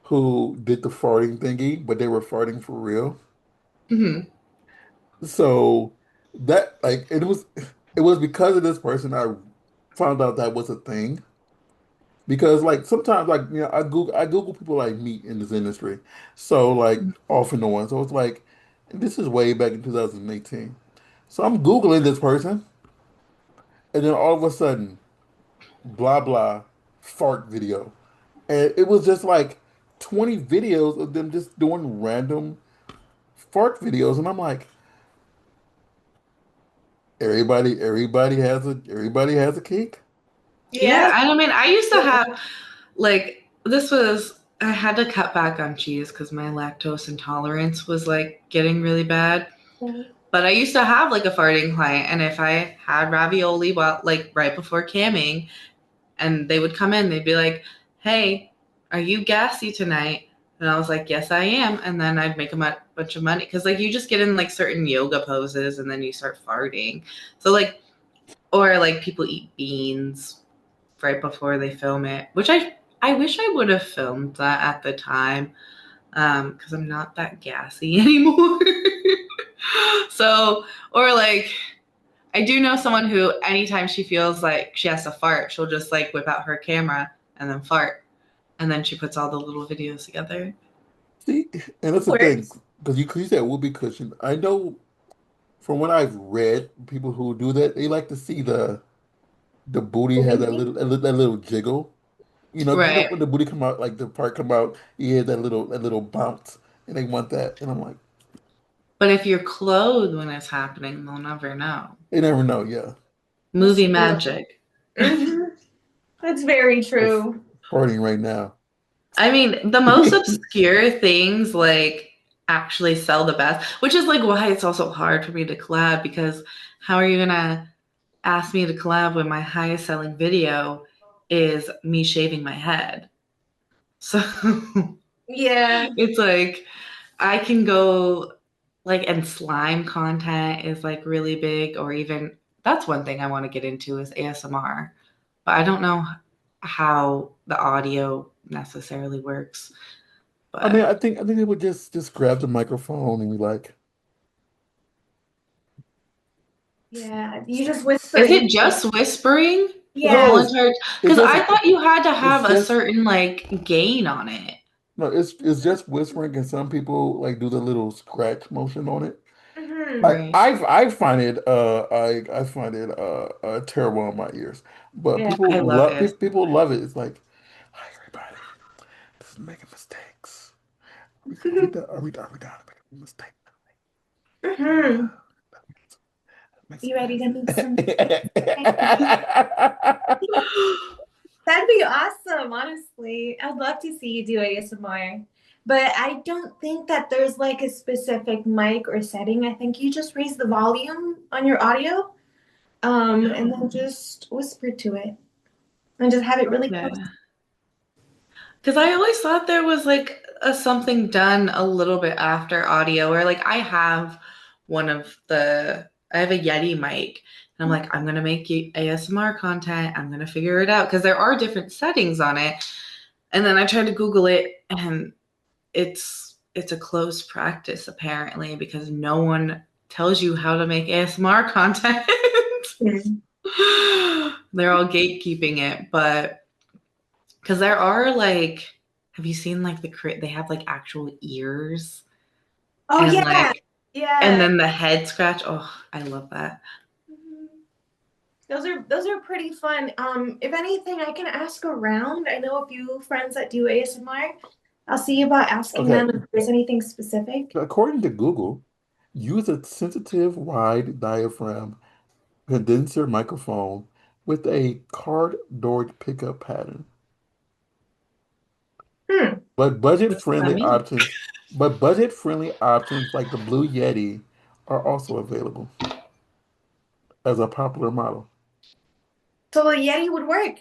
who did the farting thingy, but they were farting for real. mhm. So that like it was because of this person I found out that was a thing. Because like sometimes like I Google people I meet in this industry. So like off and on. So it's like this is way back in 2018. So I'm Googling this person and then all of a sudden, blah blah fart video. And it was just like 20 videos of them just doing random fart videos. And I'm like, everybody has a kink. Yeah, Yes. I mean, I used to have like this was I had to cut back on cheese because my lactose intolerance was like getting really bad. But I used to have like a farting client, and if I had ravioli while like right before camming, and they would come in, they'd be like, "Hey, are you gassy tonight?" And I was like, "Yes, I am." And then I'd make them a bunch of money because like you just get in like certain yoga poses, and then you start farting. So like, or like people eat beans right before they film it, which I wish I would have filmed that at the time because I'm not that gassy anymore. So or like I do know someone who, anytime she feels like she has to fart, she'll just like whip out her camera and then fart. And then she puts all the little videos together. See, and that's the thing, Works. because you said whoopee cushion. I know from what I've read, people who do that, they like to see the booty has that little jiggle. Right. When the booty come out, like the part come out, yeah, that little bounce, and they want that, and I'm like, But if you're clothed when it's happening, they'll never know. they never know, yeah. That's Movie true. magic. Hmm. That's very We're true. farting right now. I mean, the most obscure things like actually sell the best, which is like why it's also hard for me to collab because how are you gonna ask me to collab when my highest selling video is me shaving my head? So Yeah. it's like I can go like and slime content is like really big or even that's one thing I want to get into is ASMR. But I don't know how the audio necessarily works. I mean, But I think they would just grab the microphone and be like, Yeah. You just whisper is in. it just whispering the Yeah. whole no, entire? it's Because just I thought you had to it's have a just certain like gain on it. no, it's just whispering, and some people like do the little scratch motion on it. Hmm. Like Right. I find it I find it terrible on my ears, but Yeah. I love it. people love it. It's like, hi everybody, this is making mistakes. Are we done making a mistake? Hmm. Yeah, that makes You ready to make some? it That'd be awesome, honestly. I'd love to see you do ASMR. But I don't think that there's like a specific mic or setting. I think you just raise the volume on your audio, and then just whisper to it and just have it really close. Yeah. Because I always thought there was like a something done a little bit after audio, where like I have I have a Yeti mic, and I'm like, I'm gonna make ASMR content. I'm gonna figure it out because there are different settings on it. And then I tried to Google it, and it's a closed practice apparently because no one tells you how to make ASMR content. Mhm. They're all gatekeeping it, but because there are like, have you seen like they have like actual ears Oh and yeah, like, and yeah. then the head scratch. Oh, I love that. Mhm. Those are pretty fun. If anything, I can ask around. I know a few friends that do ASMR. I'll see about asking Okay, them if there's anything specific. according to Google, use a sensitive wide diaphragm condenser microphone with a cardboard pickup pattern. Hmm. But What does that mean? budget friendly options like the Blue Yeti are also available as a popular model. So a Yeti would work.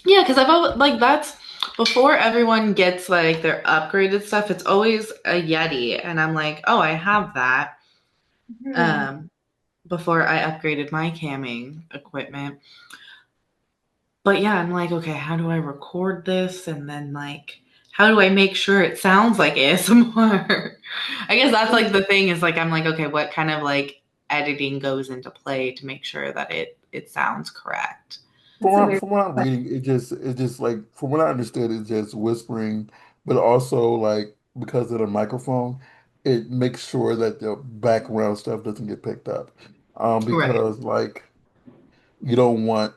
Yeah, because I've always like that's before everyone gets like their upgraded stuff. It's always a Yeti, and I'm like, oh, I have that. Hmm. Um, before I upgraded my camming equipment. But yeah, I'm like, okay, how do I record this? And then like, how do I make sure it sounds like ASMR? I guess that's like the thing is like I'm like, okay, what kind of like editing goes into play to make sure that it sounds correct? That's a very From what I'm reading, it just like from what I understood, it's just whispering, but also like because of the microphone, it makes sure that the background stuff doesn't get picked up. Right. Because like you don't want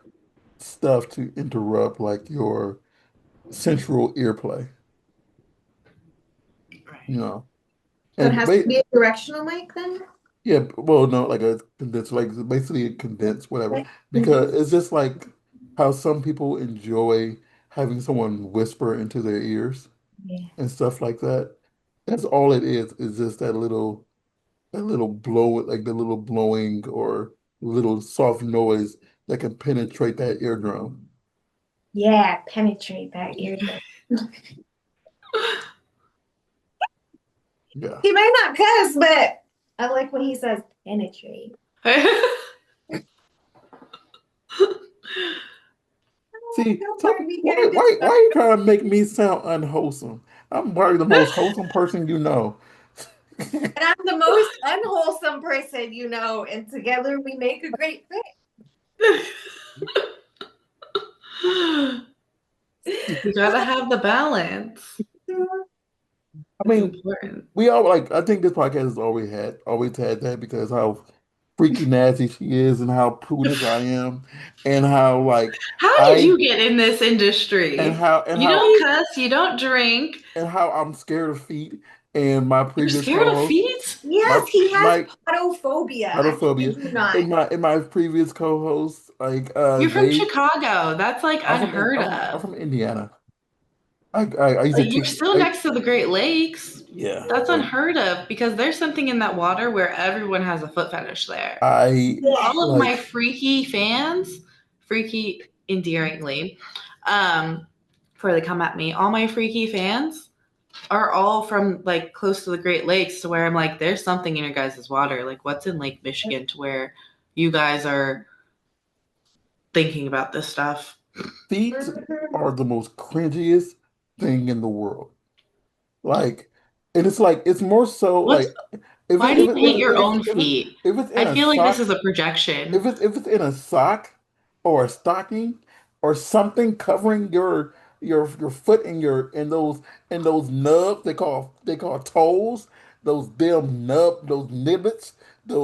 stuff to interrupt like your central earplay, you Right. know. So it And has to be a directional mic then? yeah, well, no, like a condensed, like basically a condensed, whatever. Like, Because it's just like how some people enjoy having someone whisper into their ears yeah. and stuff like that. That's all it is just that little blow, like the little blowing or little soft noise that can penetrate that eardrum. Yeah, penetrate that eardrum. Yeah. He may not cuss, but I like when he says penetrate. See, Don't worry, you're a good why start. are you trying to make me sound unwholesome? I'm probably the most wholesome person you know. And I'm the most unwholesome person, you know, and together we make a great You gotta have the balance. fit. I It's mean, important. we all like. I think this podcast has always had that because how freaky nasty she is, and how prudish I am, and how like How did I you get in this and industry? how and You how don't cuss, you don't drink. and how I'm scared of feet. And my You're previous scared of co-host, feet? my Yes, he has my podophobia. I autophobia, kid you not. in my previous co-hosts, like You're from they, Chicago. That's like unheard I'm of. from Indiana. I used to You're teach. still next to the Great Lakes. Yeah, That's like unheard of because there's something in that water where everyone has a foot fetish there. I Yeah. All of my like freaky fans, freaky endearingly, before they come at me, all my freaky fans are all from like close to the Great Lakes to where I'm like, there's something in your guys' water. Like, what's in Lake Michigan to where you guys are thinking about this stuff? feet are the most cringiest thing in the world. Like, and it's like it's more so What's like if why it do if you it if hate it your if it's own if it's feet? if it's in I a feel like this sock, is a projection. if it's in a sock or a stocking or something covering your foot and your and those nubs they call toes, those damn those niblets, the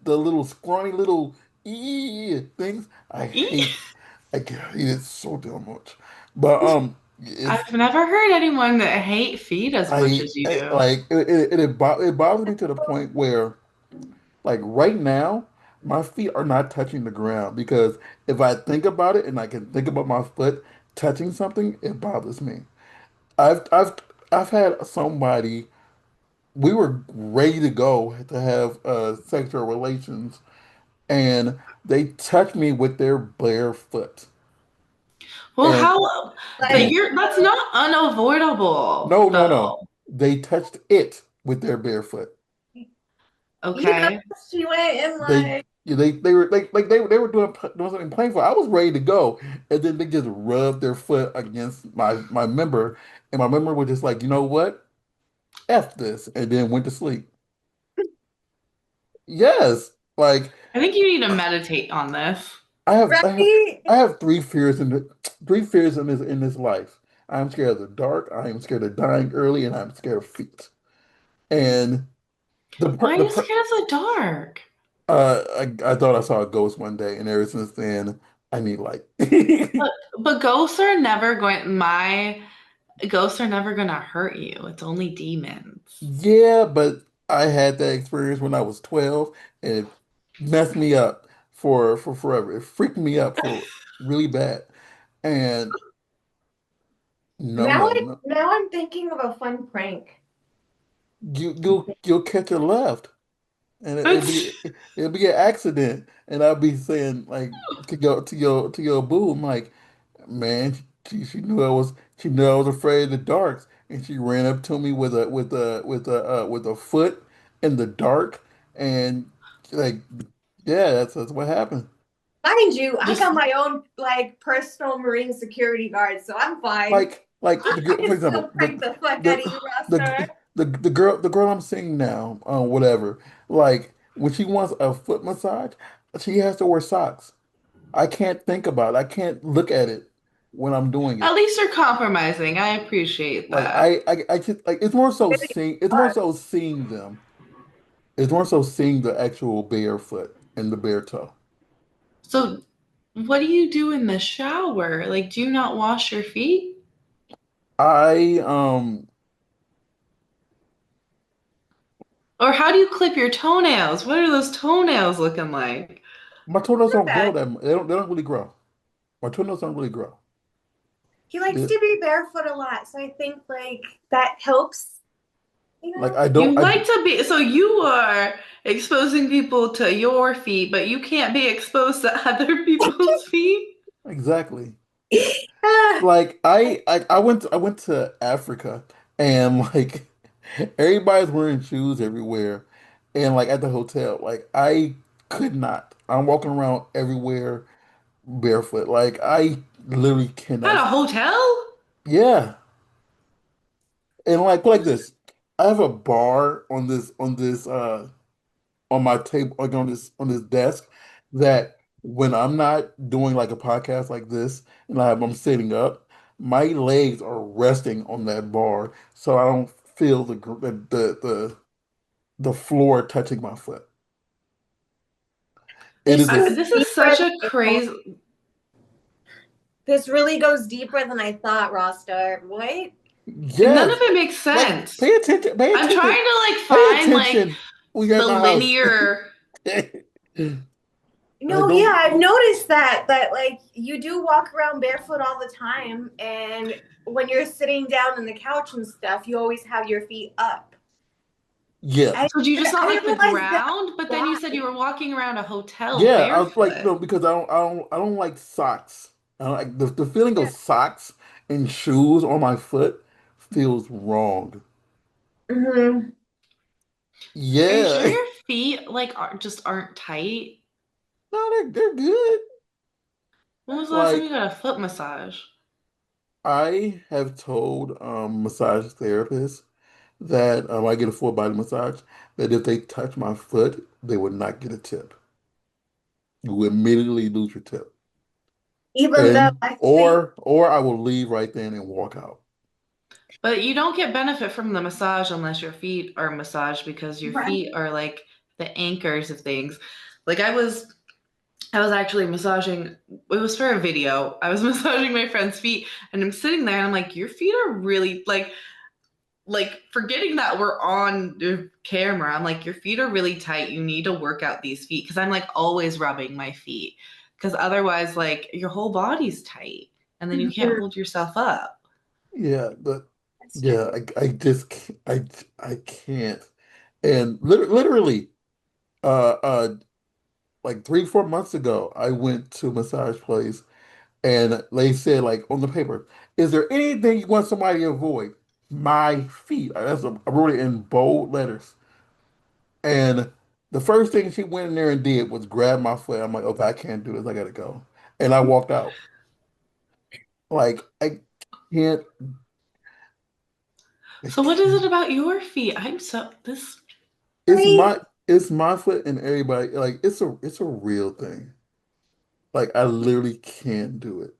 little scrawny little things. I hate it so damn much. But it's I've never heard anyone that hate feet as much as you I do. like it bothers me to the point where like right now my feet are not touching the ground because if I think about it and I can think about my foot touching something, it bothers me. I've I've I've had somebody we were ready to go to have sexual relations and they touched me with their bare foot. Well, And how? But and Like, you're that's not unavoidable, no. though. They touched it with their bare foot. you know, Okay. she went and They like, they were they were doing something painful. I was ready to go, and then they just rubbed their foot against my member, and my member was just like, you know what, F this, and then went to sleep. Yes, like I think you need to meditate on this. right? I have three fears in this life. I am scared of the dark. I am scared of dying early, and I'm scared of feet. And Why are the you scared of the dark? I thought I saw a ghost one day, and ever since then, I need light. But, but ghosts are never going. My ghosts are never going to hurt you. It's only demons. Yeah, but I had that experience when I was 12, and it messed me up for forever. It freaked me up for really bad. And no. Now I'm thinking of a fun prank. You'll catch a left, and it'll be an accident, and I'll be saying like to your boo, I'm like, man, she knew she knew I was afraid of the darks, and she ran up to me with with a foot in the dark, and like, yeah, that's what happened. Mind you, I Just got my own like personal marine security guard, so I'm fine. Like I the girl, for can still example, prank the fuck out of the you, Roster. the girl I'm seeing now, whatever, like when she wants a foot massage, she has to wear socks. I can't think about it. I can't look at it when I'm doing at it. least you're compromising. I appreciate Like that. I just like it's more so seeing them. It's more so seeing the actual bare foot and the bare toe. So, what do you do in the shower? Like, do you not wash your feet? I Or how do you clip your toenails? What are those toenails looking like? my toenails don't grow That. that much. They don't really grow. My toenails don't really grow. He likes They- to be barefoot a lot, so I think like that helps, you like know? You like to be, so you are exposing people to your feet, but you can't be exposed to other people's feet? exactly. Ah, Like I went to Africa and like everybody's wearing shoes everywhere and like at the hotel like I could not. I'm walking around everywhere barefoot. Like I literally At cannot. a hotel? Yeah. And like this. I have a bar on my table, like on this desk, that when I'm not doing like a podcast like this and I'm sitting up, my legs are resting on that bar, so I don't feel the floor touching my foot. It This is a goes This is deeper such than a I thought. crazy. This really goes deeper than I thought, Rostar. What? None of yes. it makes Like sense. pay I'm trying attention, to like pay find like attention when you're at the my house. linear. I No, yeah, don't. I've noticed that like you do walk around barefoot all the time, and when you're sitting down on the couch and stuff, you always have your feet up. Yeah. I So do you just not I like didn't the realize that. ground? But then Why? you said you were walking around a hotel Yeah, I was like, barefoot. no, because I don't like socks. I don't like the feeling of Yeah. socks and shoes on my foot feels wrong. Hmm. Are you sure Yeah, your feet like just aren't tight? no, they're good. When was the last time you Like got a foot massage? I have told massage therapists that I get a full body massage, that if they touch my foot, they would not get a tip. You will immediately lose your tip, Even though and I think or I will leave right then and walk out. But you don't get benefit from the massage unless your feet are massaged because your right. feet are like the anchors of things. Like I was actually massaging, it was for a video. I was massaging my friend's feet and I'm sitting there and I'm like, your feet are really like forgetting that we're on the camera. I'm like, your feet are really tight. You need to work out these feet because I'm like always rubbing my feet because otherwise like your whole body's tight and then you can't Mhm. hold yourself up. Yeah, but That's yeah, true. I just I can't. And literally, uh, like 3 4 months ago, I went to a massage place, and they said like on the paper, "Is there anything you want somebody to avoid?" My feet. I wrote it in bold letters, and the first thing she went in there and did was grab my foot. I'm like, okay, I can't do this. I gotta go, and I walked out. Like I can't. I So what is it can't. about your feet? I'm so this It's Right. my foot and everybody like it's a real thing. Like I literally can't do it.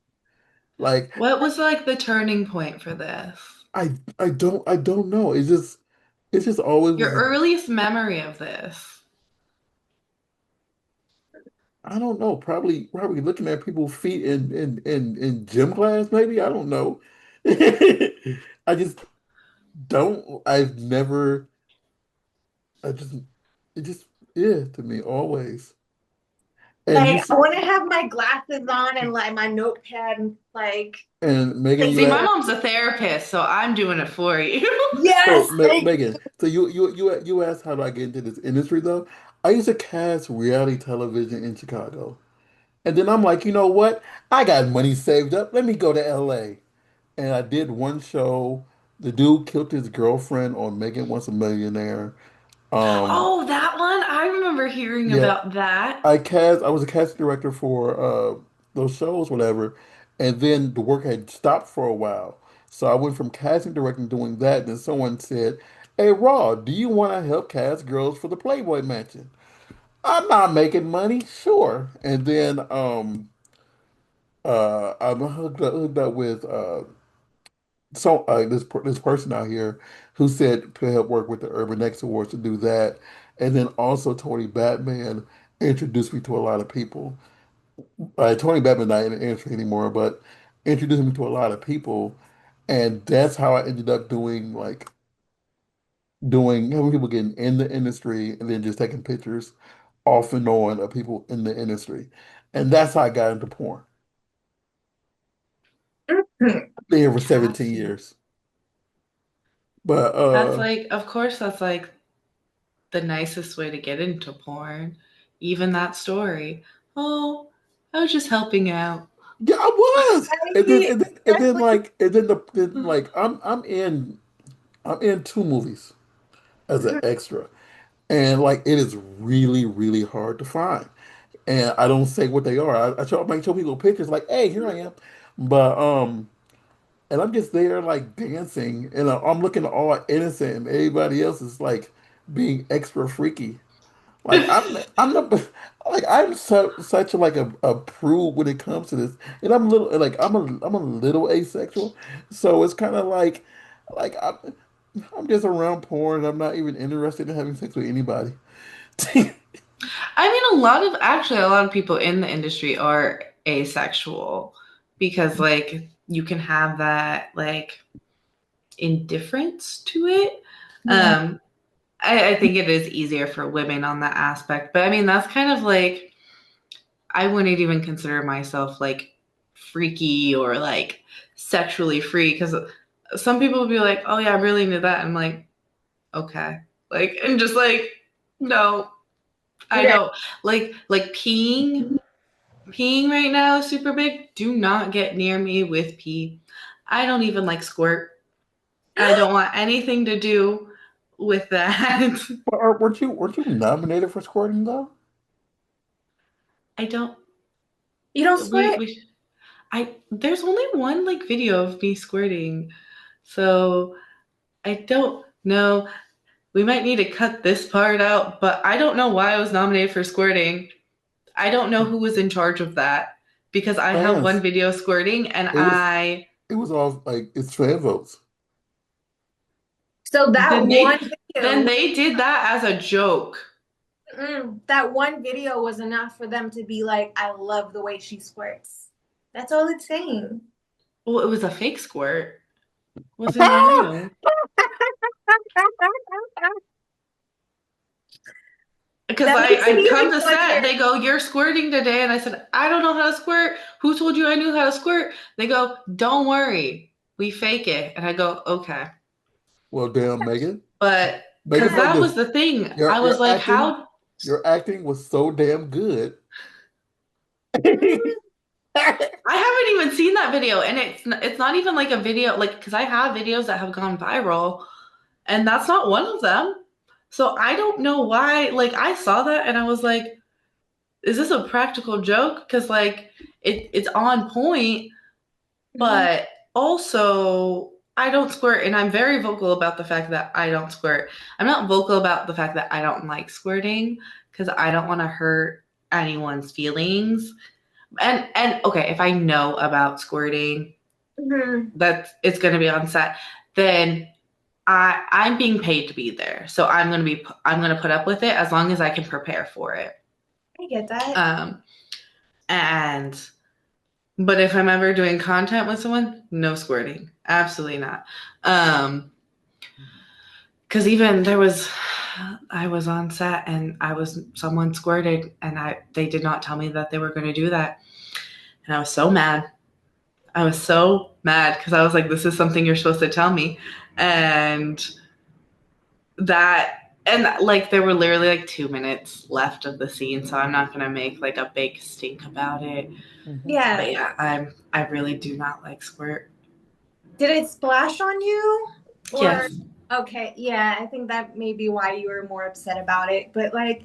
Like what was like the turning point for this? I don't know. It's just always Your was earliest memory of this. I don't know, probably looking at people's feet in gym class maybe. I don't know. I just don't I've never I just it just yeah to me always. And you Like s- I want to have my glasses on and like my notepad and like and Megan, take you See, my had mom's a therapist, so I'm doing it for you. so yes, like Megan, so you asked how do I get into this industry though? I used to cast reality television in Chicago. And then I'm like, you know what? I got money saved up. Let me go to LA. And I did one show. The dude killed his girlfriend on Megan Once a Millionaire. Um, Oh, that one? I remember hearing yeah, about that. I was a casting director for those shows, whatever. And then the work had stopped for a while. So I went from casting director doing that, and then someone said, "Hey Raw, do you want to help cast girls for the Playboy Mansion?" I'm not making money, sure. And then I'm hooked up with this person out here who said to help work with the Urban X Awards to do that, and then also Tony Batman introduced me to a lot of people. Tony Batman not in the industry anymore, but introduced me to a lot of people, and that's how I ended up doing having people getting in the industry and then just taking pictures off and on of people in the industry, and that's how I got into porn. mhm. Been here for 17 Cassie. years, but That's like, of course, that's like the nicest way to get into porn. Even that story. Oh, I was just helping out. yeah, I was. I And then especially like and then the then, like I'm in two movies as an extra. And like it is really, really hard to find. And I don't say what they are. I might show people pictures like, hey, here I am. But and I'm just there like dancing, and I'm looking all innocent, and everybody else is like being extra freaky. Like I'm not like I'm such like a prude when it comes to this, and I'm little like I'm a little asexual, so it's kind of like I'm just around porn. I'm not even interested in having sex with anybody. I mean, a lot of people in the industry are asexual because, like, you can have that, like, indifference to it. Yeah. Um, I think it is easier for women on that aspect. But I mean, that's kind of like, I wouldn't even consider myself like freaky or like sexually free because some people would be like, oh, yeah, I really into that. And I'm like, okay. Like, and just like, no, I Right. don't like peeing right now is super big. Do not get near me with pee. I don't even like squirt. I don't want anything to do with that. Weren't you nominated for squirting though? I don't. You don't We squirt? we. I there's only one like video of me squirting, so I don't know. We might need to cut this part out, but I don't know why I was nominated for squirting. I don't know who was in charge of that because I have one Fans. video squirting and It was it was all like it's fan votes. So that then one they then video, they did that as a joke. that one video was enough for them to be like, I love the way she squirts. That's all it's saying. Well, it was a fake squirt. It wasn't even real. Because That makes it I come even to set, funnier. they go, "You're squirting today," and I said, "I don't know how to squirt. Who told you I knew how to squirt?" They go, "Don't worry, we fake it," and I go, "Okay." Well, damn, Megan. But Megan, because know that this. was the thing, I Your was your like, acting "How?" your acting was so damn good. Mm, I haven't even seen that video, and it's not even like a video like because I have videos that have gone viral, and that's not one of them. So I don't know why. Like I saw that and I was like, is this a practical joke? Because like it's on point, mhm. but also I don't squirt, and I'm very vocal about the fact that I don't squirt. I'm not vocal about the fact that I don't like squirting because I don't want to hurt anyone's feelings. And okay, if I know about squirting, Mhm. that it's going to be on set, then I'm being paid to be there, so I'm gonna put up with it as long as I can prepare for it. I get that. Um, and but if I'm ever doing content with someone, no squirting, absolutely not. Because even I was on set and someone squirted and they did not tell me that they were going to do that, and I was so mad. I was so mad because I was like, this is something you're supposed to tell me, and and like there were literally like 2 minutes left of the scene, so I'm not gonna make like a big stink about it. Mhm. But Yeah. yeah, I really do not like squirt. Did it splash on you? Or, Yes. okay, yeah, I think that may be why you were more upset about it. But like,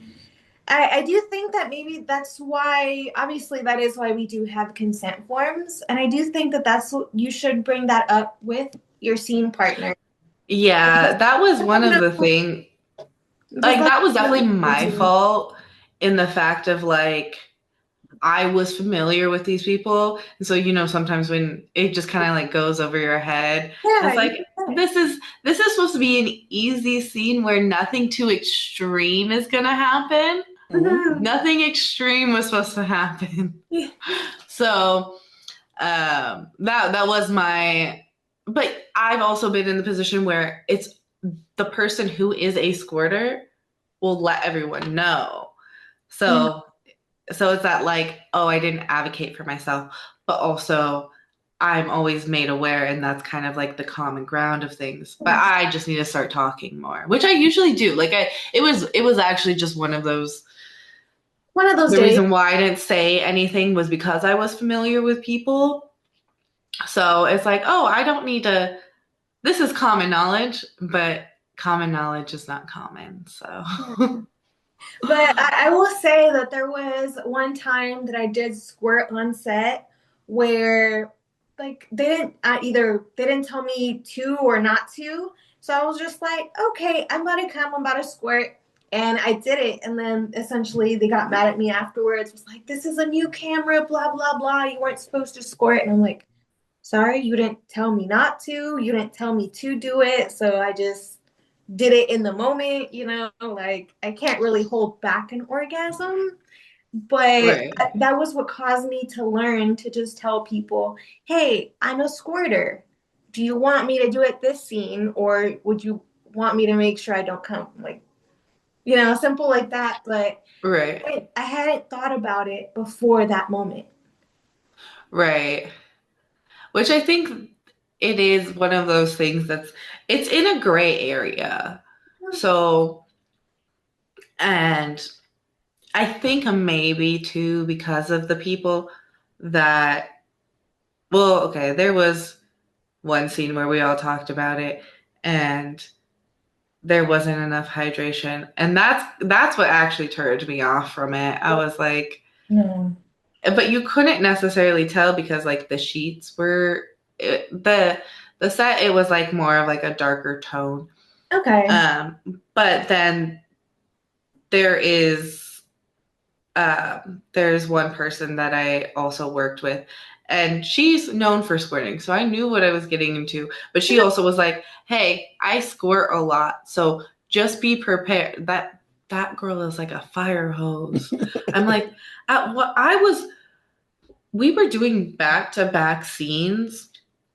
I do think that maybe that's why, obviously, that is why we do have consent forms. And I do think that that's what you should bring that up with your scene partner. Because Yeah, that was let one them of the know, thing. just Like let that was them know definitely what my you're doing. fault in the fact of like I was familiar with these people. And so, sometimes when it just kind of like goes over your head, and Yeah, it's you like, did that. this is supposed to be an easy scene where nothing too extreme is going to happen. Mhm. Mhm. Nothing extreme was supposed to happen. Yeah. So, that was but I've also been in the position where it's the person who is a squirter will let everyone know. Mhm. So it's that like, oh, I didn't advocate for myself, but also I'm always made aware, and that's kind of like the common ground of things. But I just need to start talking more, which I usually do. Like it was actually just one of those. One of those The days. reason why I didn't say anything was because I was familiar with people. So it's like, oh, I don't need to. This is common knowledge, but common knowledge is not common. So But I will say that there was one time that I did squirt on set where like they didn't tell me to or not to. So I was just like, okay, I'm about to come, I'm about to squirt. And I did it. And then essentially they got mad at me afterwards. It was like, this is a new camera, blah, blah, blah. You weren't supposed to squirt. And I'm like, sorry, you didn't tell me not to. You didn't tell me to do it. So I just did it in the moment, like I can't really hold back an orgasm. But Right. that was what caused me to learn to just tell people, hey, I'm a squirter. Do you want me to do it this scene, or would you want me to make sure I don't come? Like, simple like that. But Right. I hadn't thought about it before that moment. Right. Which I think it is one of those things it's in a gray area. So, and I think maybe too because of the people that well, okay, there was one scene where we all talked about it and there wasn't enough hydration. And that's what actually turned me off from it. I was like, No. but you couldn't necessarily tell because like the sheets were the set it was like more of like a darker tone. Okay. Um, but then there is there's one person that I also worked with, and she's known for squirting, so I knew what I was getting into. But she also was like, "Hey, I squirt a lot, so just be prepared." That girl is like a fire hose. I'm like, what I was. We were doing back to back scenes,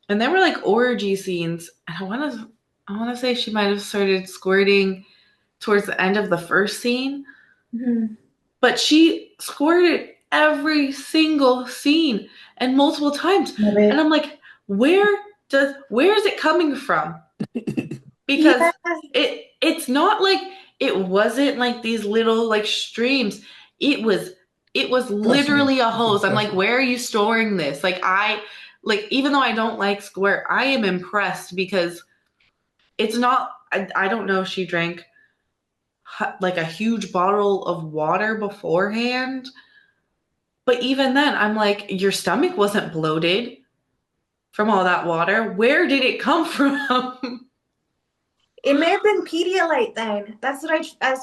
and they were like orgy scenes. And I want to say she might have started squirting towards the end of the first scene, Mhm. but she squirted every single scene and multiple times. Love And it. I'm like, where is it coming from? Because Yeah. it's not like it wasn't like these little like streams. It was it was Gushing. literally a It's just hose. I'm like, gushing. where are you storing this? Like even though I don't like squirt, I am impressed because it's not I don't know if she drank like a huge bottle of water beforehand. But even then, I'm like, your stomach wasn't bloated from all that water. Where did it come from? It may have been Pedialyte then. That's what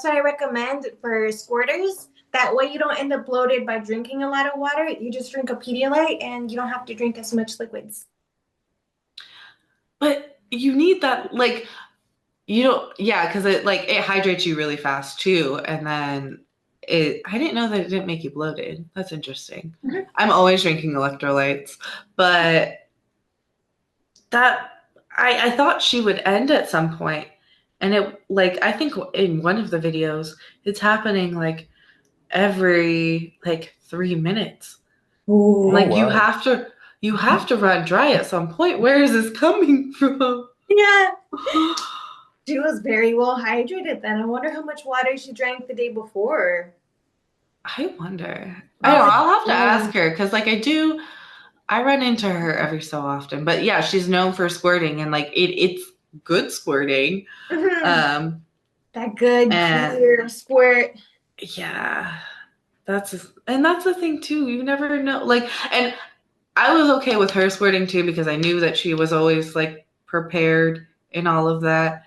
I recommend for squirters. That way you don't end up bloated by drinking a lot of water. You just drink a Pedialyte and you don't have to drink as much liquids. But you need that, like, you don't, yeah, because it hydrates you really fast too. And then I didn't know that it didn't make you bloated. That's interesting. Mhm. I'm always drinking electrolytes, but that I thought she would end at some point, and it like I think in one of the videos it's happening like every like 3 minutes. I'm Oh Ooh. like wow. you have to run dry at some point. Where is this coming from? Yeah. She was very well hydrated then. I wonder how much water she drank the day before. I wonder. I don't know. Oh, I'll have to ask yeah. her because like I run into her every so often. But yeah, she's known for squirting and like it's good squirting. Mhm. Um That good, and clear squirt. yeah, that's the thing too. You never know. Like, and I was okay with her squirting too because I knew that she was always like prepared in all of that.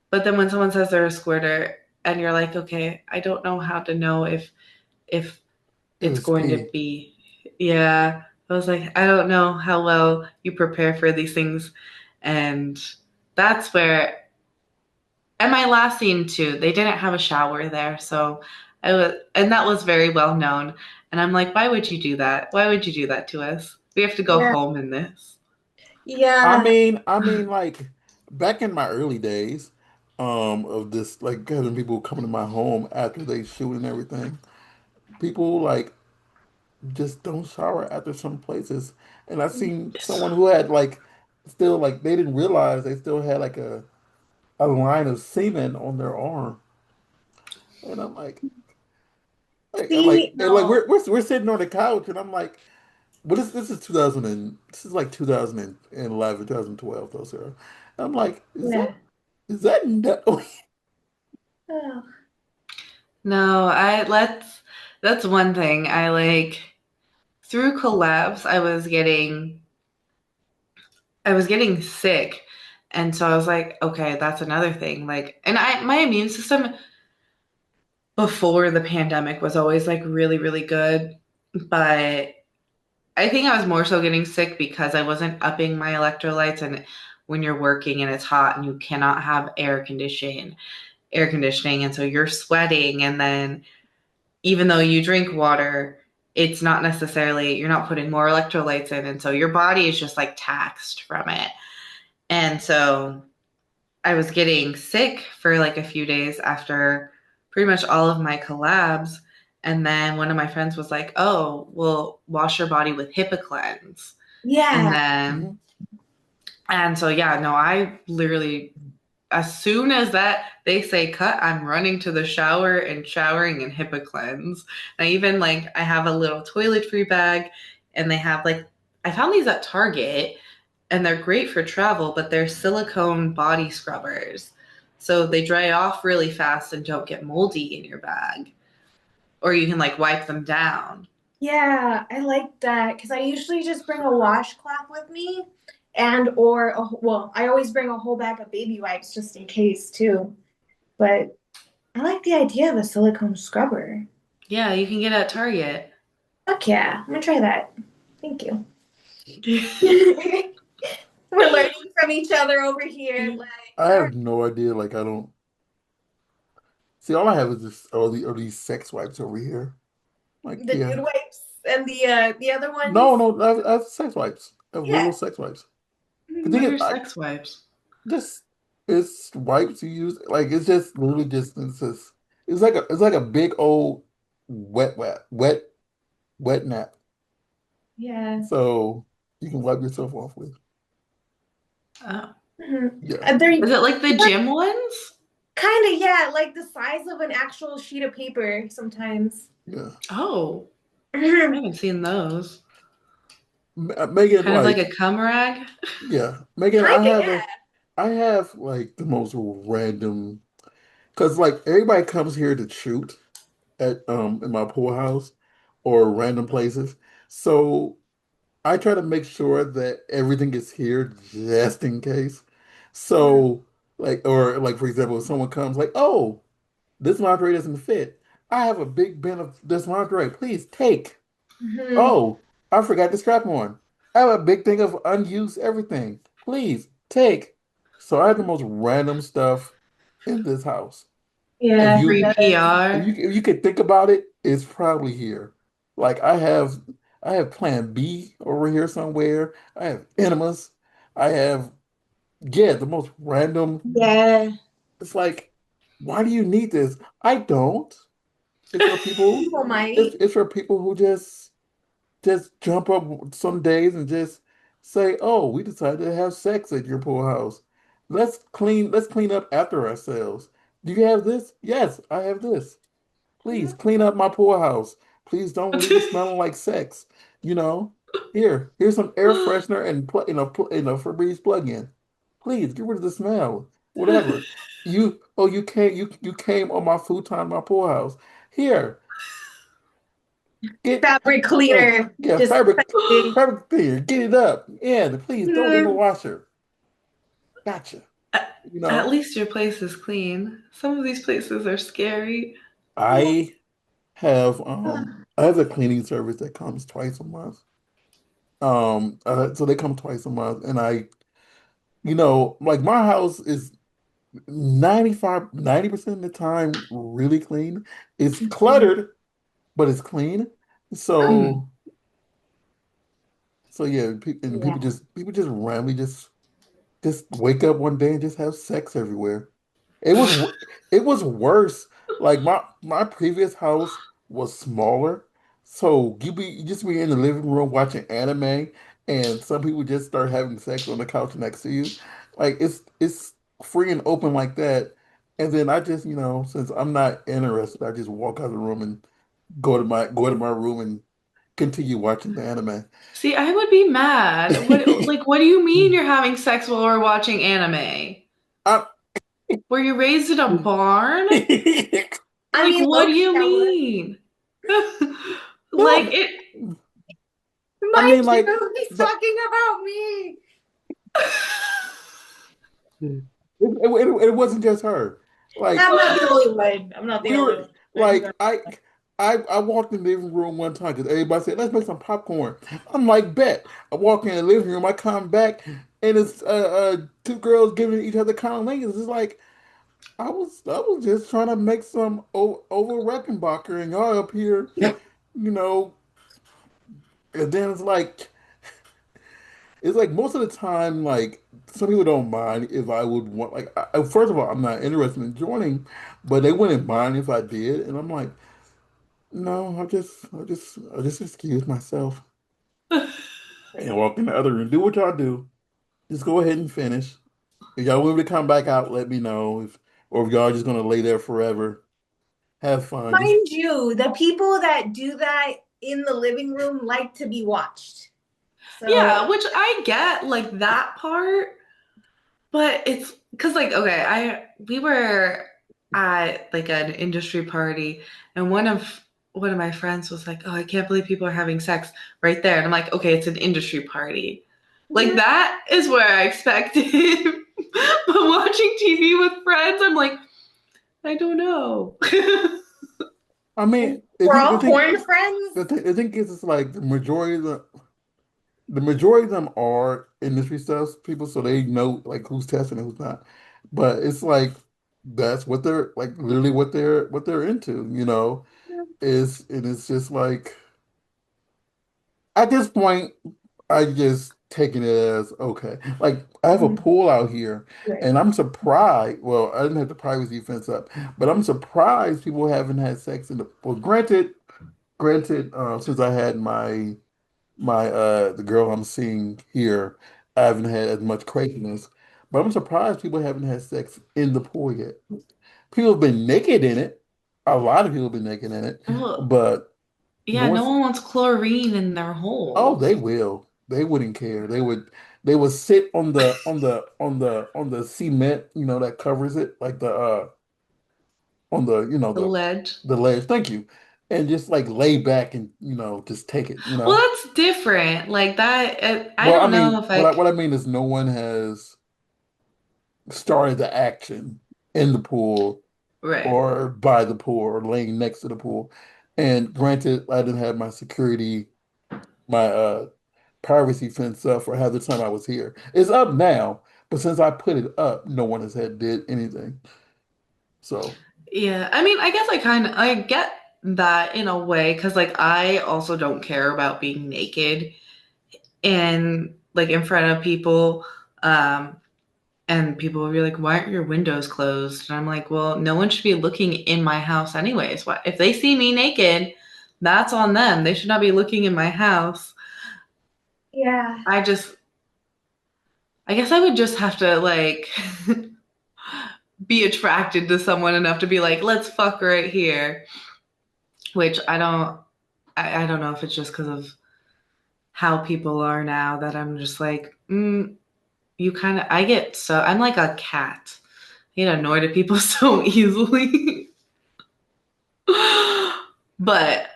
But then when someone says they're a squirter and you're like, okay, I don't know how to know if It it's was going to pee. be, yeah. I was like, I don't know how well you prepare for these things, and that's where. And my last scene too, they didn't have a shower there, so and that was very well known. And I'm like, why would you do that? Why would you do that to us? We have to go Yeah. home in this. Yeah. Like back in my early days, of this, like having people coming to my home after they shoot and everything, people like just don't shower after some places. And I seen someone who had like still like they didn't realize they still had like a line of semen on their arm. And I'm See, like no. we're sitting on the couch and I'm like, but this is 2000 and this is like 2011, 2012 though, Sarah. I'm like, Yeah. is that no? Oh. No, I that's one thing I like through collabs. I was getting. I was getting sick. And so I was like, okay, that's another thing. Like, and my immune system before the pandemic was always like really, really good. But I think I was more so getting sick because I wasn't upping my electrolytes. And when you're working and it's hot and you cannot have air conditioning. And so you're sweating. And then even though you drink water, it's not necessarily, you're not putting more electrolytes in. And so your body is just like taxed from it. And so I was getting sick for like a few days after pretty much all of my collabs. And then one of my friends was like, oh, well, wash your body with HIPAA cleanse. And Yeah. then, Mhm. and so, yeah, no, I literally, as soon as that they say cut, I'm running to the shower and showering in HIPAA cleanse. And I even like, I have a little toiletry bag and they have like, I found these at Target and they're great for travel, but they're silicone body scrubbers. So they dry off really fast and don't get moldy in your bag. Or you can like wipe them down. Yeah, I like that because I usually just bring a washcloth with me and or well, I always bring a whole bag of baby wipes just in case too. But I like the idea of a silicone scrubber. Yeah, you can get at Target. Fuck yeah, I'm gonna try that. Thank you. We're learning from each other over here. Like, I all right, have no idea. Like I don't see. All I have is this. Are these sex wipes over here? Like the yeah. dude wipes and the other No, ones. no. I have sex wipes. I have Yeah. literal sex wipes. The thing What is, are I sex wipes? just it's wipes you use. Like it's just literally just it's like a big old wet nap. Yeah. So you can wipe yourself off with. Oh. Yeah, They're Is it like the gym ones? kind of, yeah, like the size of an actual sheet of paper sometimes. yeah. Oh, I Kind haven't seen those. Megan, Kind of like like a cum rag. yeah, Megan. of, yeah. I have like the most random because like everybody comes here to shoot at in my pool house or random places. So I try to make sure that everything is here just in case. So like for example, if someone comes like, oh, this lingerie doesn't fit. I have a big bin of this lingerie. Please take. Hmm. Oh, I forgot the strap on. I have a big thing of unused everything. Please take. So I have the most random stuff in this house. If Yeah, he you Free does. PR. if you could think about it, it's probably here. Like I have Plan B over here somewhere. I have enemas. I have yeah, the most random. Yeah. It's like, why do you need this? I don't. It's for people. People It's might. it's for people who just jump up some days and just say, "Oh, we decided to have sex at your pool house. Let's clean up after ourselves. Do you have this? Yes, I have this. Please clean up my poor house. Please don't leave it smelling like sex. You know, here's some air freshener and Febreze plug-in. Please get rid of the smell. Whatever. You came on my futon, my poor house. Here, get Fabric like cleaner. yeah, Disinfecting. fabric cleaner. Get it up. And please throw it in the Mhm. washer. Gotcha. You At know, least your place is clean. Some of these places are scary. I I have a cleaning service that comes twice a month. So they come twice a month, and like my house is 90% of the time really clean. It's cluttered, but it's clean. Hmm. So, so yeah, and Yeah. people just randomly just wake up one day and just have sex everywhere. It was it was worse. Like my previous house was smaller, so you just be in the living room watching anime, and some people just start having sex on the couch next to you. Like it's free and open like that. And then I just, since I'm not interested, I just walk out of the room and go to my room and continue watching the anime. See, I would be mad. What do you mean you're having sex while we're watching anime? I, Were you raised in a barn? I Like, mean, what do Loki, you I would. mean? Like no, it I Mind mean like you, he's the talking about me. It wasn't just her. Like I'm not the only one. I'm not the we only were one. like I walked in the living room one time because everybody said, let's make some popcorn. I'm like, bet. I walk in the living room, I come back, and it's two girls giving each other condolences. It's like I was just trying to make some over Reckenbacher, and y'all up here, you know. And then it's like most of the time, like some people don't mind if I would want. Like, first of all, I'm not interested in joining, but they wouldn't mind if I did, and I'm like, no, I'll just excuse myself and walk in the other room. Do what y'all do. Just go ahead and finish. If y'all want me to come back out, let me know. Or if y'all just gonna lay there forever, have fun. Just Mind you, the people that do that in the living room like to be watched. So Yeah, which I get like that part, but it's because like okay, I we were at like an industry party and one of my friends was like, "Oh, I can't believe people are having sex right there." And I'm like, "Okay, it's an industry party." Like yeah, that is where I expected. But watching TV with friends, I'm like, I don't know. I mean, we're all porn friends. the thing is, it's like the majority of them are industry stuff people, so they know like who's testing and who's not. But it's like that's what they're like, literally what they're into, is and it's just like at this point, I just taking it as okay. Like I have a Mhm. pool out here, Right. and I'm surprised. Well, I didn't have the privacy fence up, but I'm surprised people haven't had sex in the. Well, granted, since I had my the girl I'm seeing here, I haven't had as much craziness. But I'm surprised people haven't had sex in the pool yet. People have been naked in it. A lot of people have been naked in it, Well, but no yeah, no one's. one wants chlorine in their Oh, they holes. will. They wouldn't care. They would sit on the cement, that covers it, like on the The ledge. the ledge. Thank you. And just like lay back and just take Well, it. that's different. Like that, I Well, I don't know mean, if what I, I. what I mean is no one has started the action in the pool Right. or by the pool or laying next to the pool. And granted, I didn't have my privacy fence up for half the time I was here. It's up now, but since I put it up, no one has had did anything. So Yeah. I mean, I guess I get that in a way because like I also don't care about being naked and like in front of people. Um, and people will be like, "Why aren't your windows closed?" And I'm like, "Well, no one should be looking in my house anyways. What if they see me naked? That's on them. They should not be looking in my house." Yeah. I just, I guess I would just have to like be attracted to someone enough to be like, let's fuck right here. Which I don't know if it's just because of how people are now that I'm just like, you kind of, I'm like a cat. I get annoyed at people so easily. But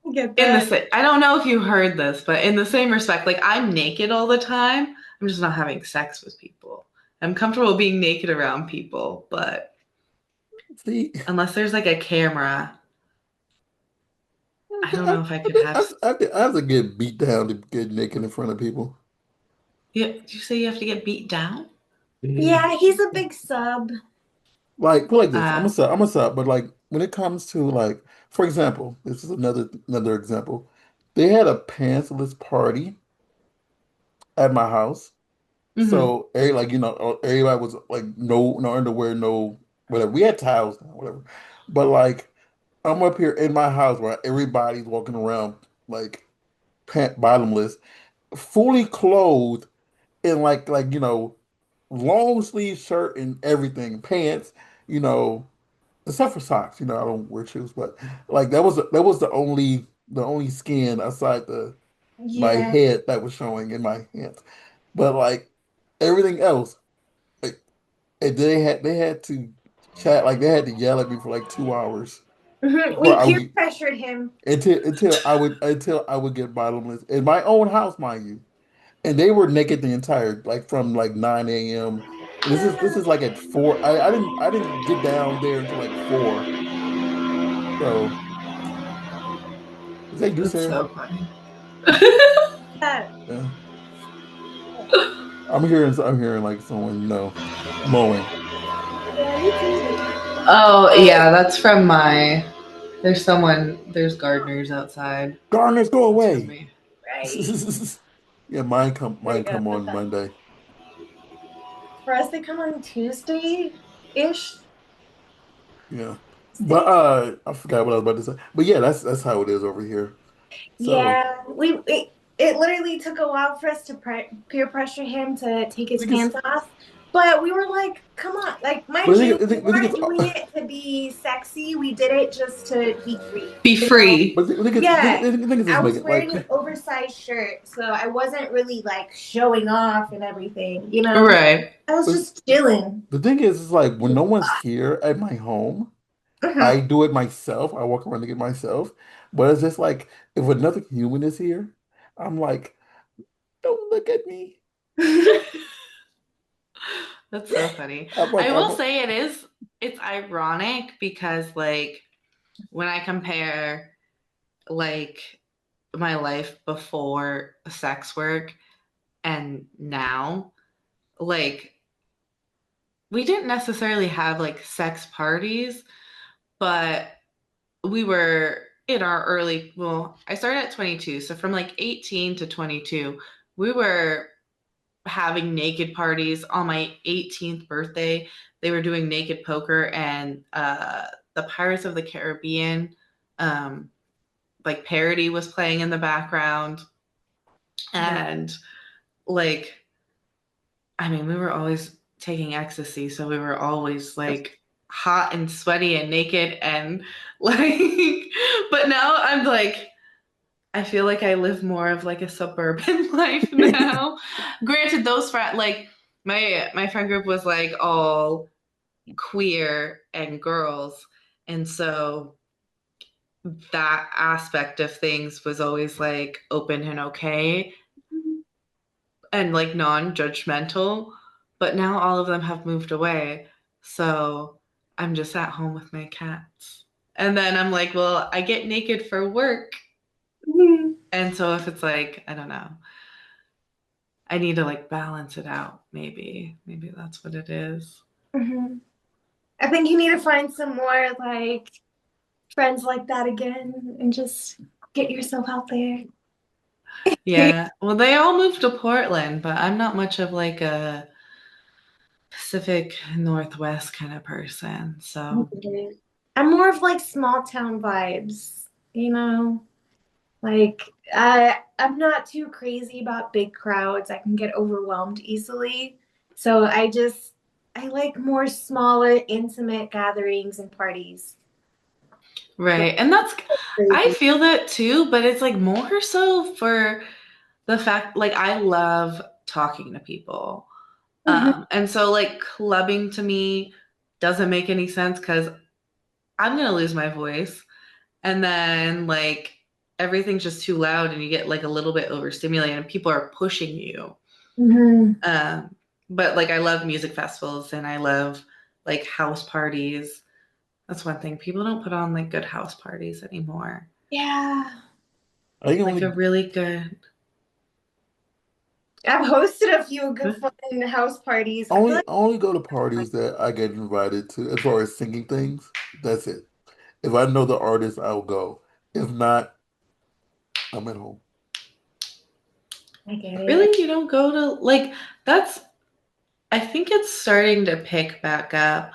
I get in the that. same, I don't know if you heard this, but in the same respect, like I'm naked all the time. I'm just not having sex with people. I'm comfortable being naked around people, but see, unless there's like a camera, I don't I, know if I could have. I have to get beat down to get naked in front of people. Yeah, did you say you have to get beat down? Yeah, he's a big sub. Like, put like this, Uh, I'm a sub, but like when it comes to like, for example, this is another example. They had a pantsless party at my house. mm-hmm. So everybody was like no underwear, no whatever. We had towels, whatever. But like I'm up here in my house where everybody's walking around like pant bottomless, fully clothed in long sleeve shirt and everything, pants, you know, except for socks. I don't wear shoes, but like that was the only skin outside my Yeah. head that was showing in my hands. But like everything else. Like, and they had to chat, like they had to yell at me for like 2 hours before We I would peer get pressured him. until I would get bottomless in my own house, mind you. and they were naked the entire like from like 9 a.m. And this is like at 4. I didn't get down there until like 4. So is that you, That's Sarah? so funny. Yeah. Yeah. I'm hearing like someone, mowing. Yeah, me too. Oh, yeah, that's from my. There's gardeners outside. Gardeners, go That's from away. me. Right. Yeah, mine come There mine you go. come on Monday. For us, they come on Tuesday-ish. Yeah. But Tuesday. I forgot what I was about to say. But yeah, that's how it is over here. So Yeah, it literally took a while for us to peer pressure him to take I his think it's pants off, but we were like, "Come on!" Like, but mind you, we I think weren't doing it to be sexy. We did it just to be free, Be you know? free. Yeah, I think it's just I was making like wearing an oversized shirt, so I wasn't really like showing off and everything, you know? Right. I was but just chilling. the thing is like when no one's here at my home, I Mhm. do it myself. I walk around to get myself. But it's just like if another human is here, I'm like, don't look at me. That's so funny. I'm like, I I'm will say it's ironic because like when I compare like my life before sex work and now, like we didn't necessarily have like sex parties, but we were in our early, well, I started at 22, so from like 18 to 22, we were having naked parties on my 18th birthday. They were doing naked poker and the Pirates of the Caribbean um, like parody was playing in the background. Yeah. And like, I mean, we were always taking ecstasy, so we were always like hot and sweaty and naked and like, but now I'm like, I feel like I live more of like a suburban life now. Granted, those friends, like my friend group was like all queer and girls, and so that aspect of things was always like open and okay and like non-judgmental. But now all of them have moved away, so I'm just at home with my cats. And then I'm like, well, I get naked for work. Mhm. And so if it's like, I don't know, I need to like balance it out, maybe. Maybe that's what it is. Mhm. I think you need to find some more like friends like that again and just get yourself out there. Yeah. Well, they all moved to Portland, but I'm not much of like a Pacific Northwest kind of person. So, I'm more of like small town vibes, you know? Like I'm not too crazy about big crowds. I can get overwhelmed easily. So I like more smaller, intimate gatherings and parties. Like right. And that's, I crazy. feel that too, but it's like more so for the fact, like, I love talking to people. Mhm. And so, like, clubbing to me doesn't make any sense because I'm going to lose my voice. And then, like, everything's just too loud and you get like a little bit overstimulated and people are pushing you. Mhm. Um, but like I love music festivals and I love like house parties. That's one thing. People don't put on like good house parties anymore. Yeah. I Like a only really good. I've hosted a few good fun house parties. I feel only like only go to parties that I get invited to as far as singing things. That's it. If I know the artist, I'll go. If not, I'm at home. I get it. Really, you don't go to like that's. I think it's starting to pick back up.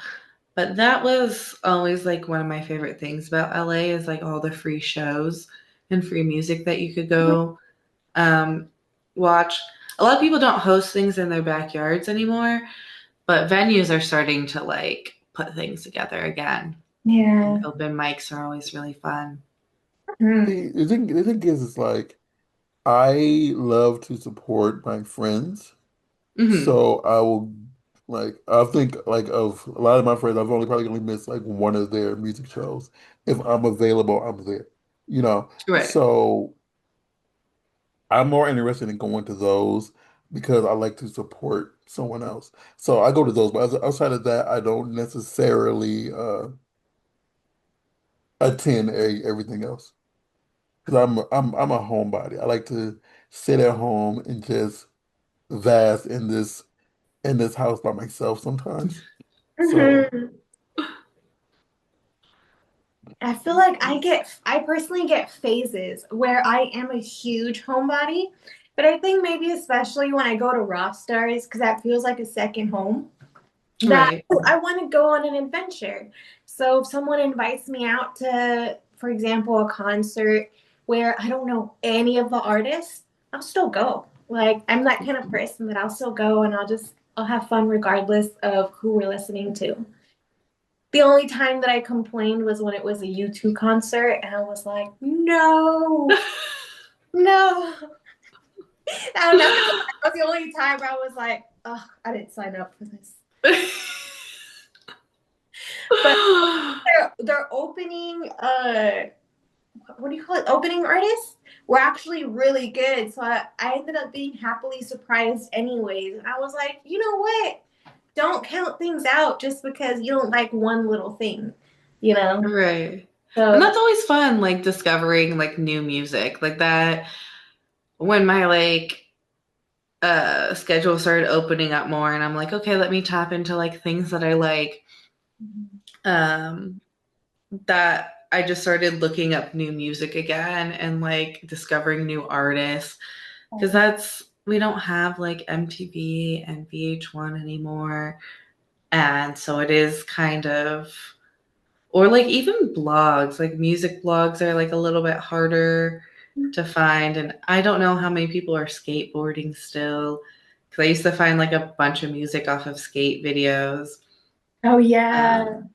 But that was always like one of my favorite things about LA is like all the free shows and free music that you could go um, watch. A lot of people don't host things in their backyards anymore, but venues are starting to like put things together again. And Yeah. open mics are always really fun. Mhm. See, the thing is like I love to support my friends, Hmm. so I will I think like of a lot of my friends, I've only probably only missed like one of their music shows. If I'm available, I'm there. You know, Right. so I'm more interested in going to those because I like to support someone else. So I go to those, but outside of that, I don't necessarily attend everything else because I'm a homebody. I like to sit at home and just vast in this house by myself sometimes. So Mhm. I feel like I personally get phases where I am a huge homebody, but I think maybe especially when I go to Ross Stars, because that feels like a second home, that Right. I want to go on an adventure. So if someone invites me out to, for example, a concert where I don't know any of the artists, I'll still go. Like I'm that kind of person that I'll still go and I'll have fun regardless of who we're listening to. The only time that I complained was when it was a U2 concert, and I was like, no, no. I don't know. That was the only time where I was like, oh, I didn't sign up for this. But their opening, what do you call it? Opening artists were actually really good. So I ended up being happily surprised, anyways. And I was like, you know what? Don't count things out just because you don't like one little thing, you know? Right. And So that's always fun, like discovering like new music. Like that when my like schedule started opening up more and I'm like, okay, let me tap into like things that I like. Um that I just started looking up new music again and like discovering new artists because that's we don't have like MTV and VH1 anymore. And so it is kind of or like even blogs, like music blogs are like a little bit harder to find and I don't know how many people are skateboarding still because I used to find like a bunch of music off of skate videos. oh yeah, Um,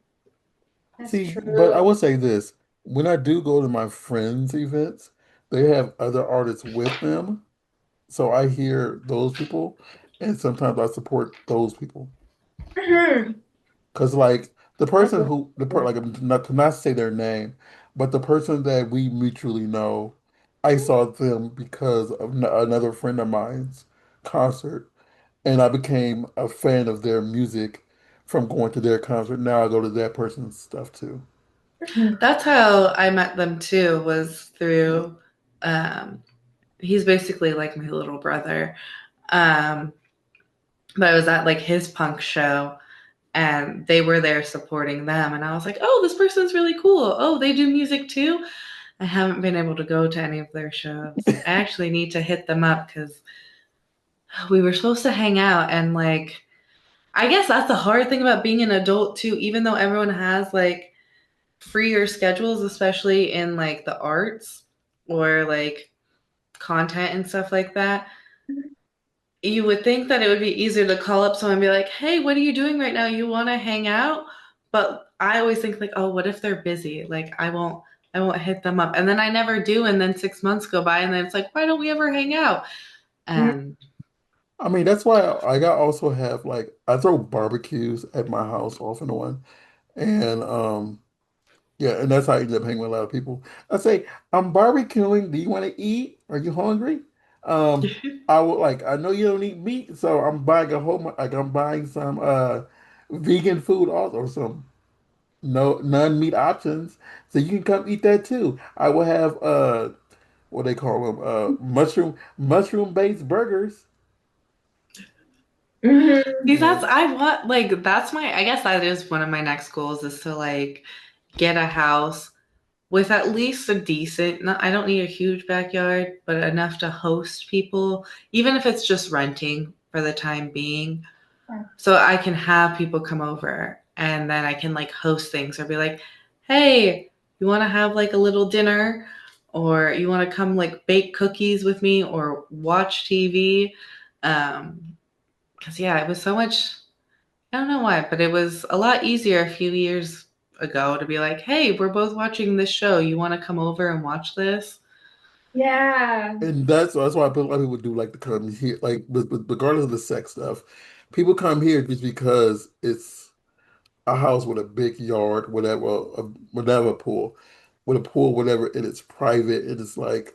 that's see, but I true. will say this, when I do go to my friends' events, they have other artists with them. So I hear those people, and sometimes I support those people. Mhm. Because like the That's person what- who the per like not to not say their name, but the person that we mutually know, I saw them because of another friend of mine's concert, and I became a fan of their music from going to their concert. Now I go to that person's stuff too. Mhm. that's how I met them too, was through um, he's basically like my little brother. Um, but I was at like his punk show and they were there supporting them. And I was like, oh, this person's really cool. Oh, they do music too. I haven't been able to go to any of their shows. I actually need to hit them up because we were supposed to hang out. And like, I guess that's the hard thing about being an adult too, even though everyone has like freer schedules, especially in like the arts or like content and stuff like that. You would think that it would be easier to call up someone and be like, hey, what are you doing right now? You want to hang out? But I always think like, oh, what if they're busy? Like I won't hit them up. And then I never do. And then 6 months go by and then it's like, why don't we ever hang out? And I mean, that's why I got also have like I throw barbecues at my house off and on, and yeah, and that's how I end up hanging with a lot of people. I say, I'm barbecuing. Do you want to eat? Are you hungry? I would like. I know you don't eat meat, so I'm buying a whole. Like I'm buying some vegan food also, or some no non-meat options, so you can come eat that too. I will have what they call them mushroom based burgers. see, Mhm. that's And I want like that's my I guess that is one of my next goals is to like get a house with at least a decent, not, I don't need a huge backyard, but enough to host people, even if it's just renting for the time being. So I can have people come over and then I can like host things or be like, hey, you want to have like a little dinner or you want to come like bake cookies with me or watch TV? Because yeah, it was so much, I don't know why, but it was a lot easier a few years ago to be like, hey, we're both watching this show. You want to come over and watch this? Yeah. that's why a lot of people do like to come here, like regardless of the sex stuff. People come here just because it's a house with a big yard, whatever, whatever pool, with a pool, whatever, and it's private, and it's like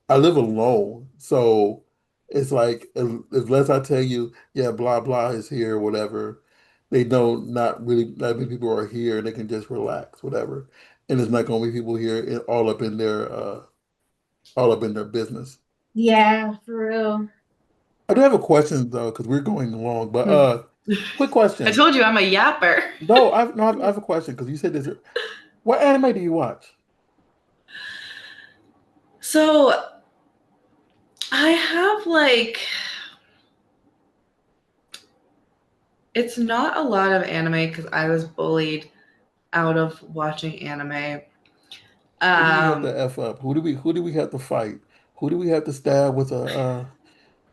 I live alone, so it's like unless I tell you, yeah, blah blah is here, or whatever, they know not really that many people are here, and they can just relax, whatever. And it's not going to be people here all up in their business. Yeah, for real. I do have a question though, because we're going along, but Hmm. quick I question. told you I'm a yapper. No, I have a question because you said this. What anime do you watch? So I have like, it's not a lot of anime because I was bullied out of watching anime. Who do we have Um, to F up? Who do we have to fight? Who do we have to stab with a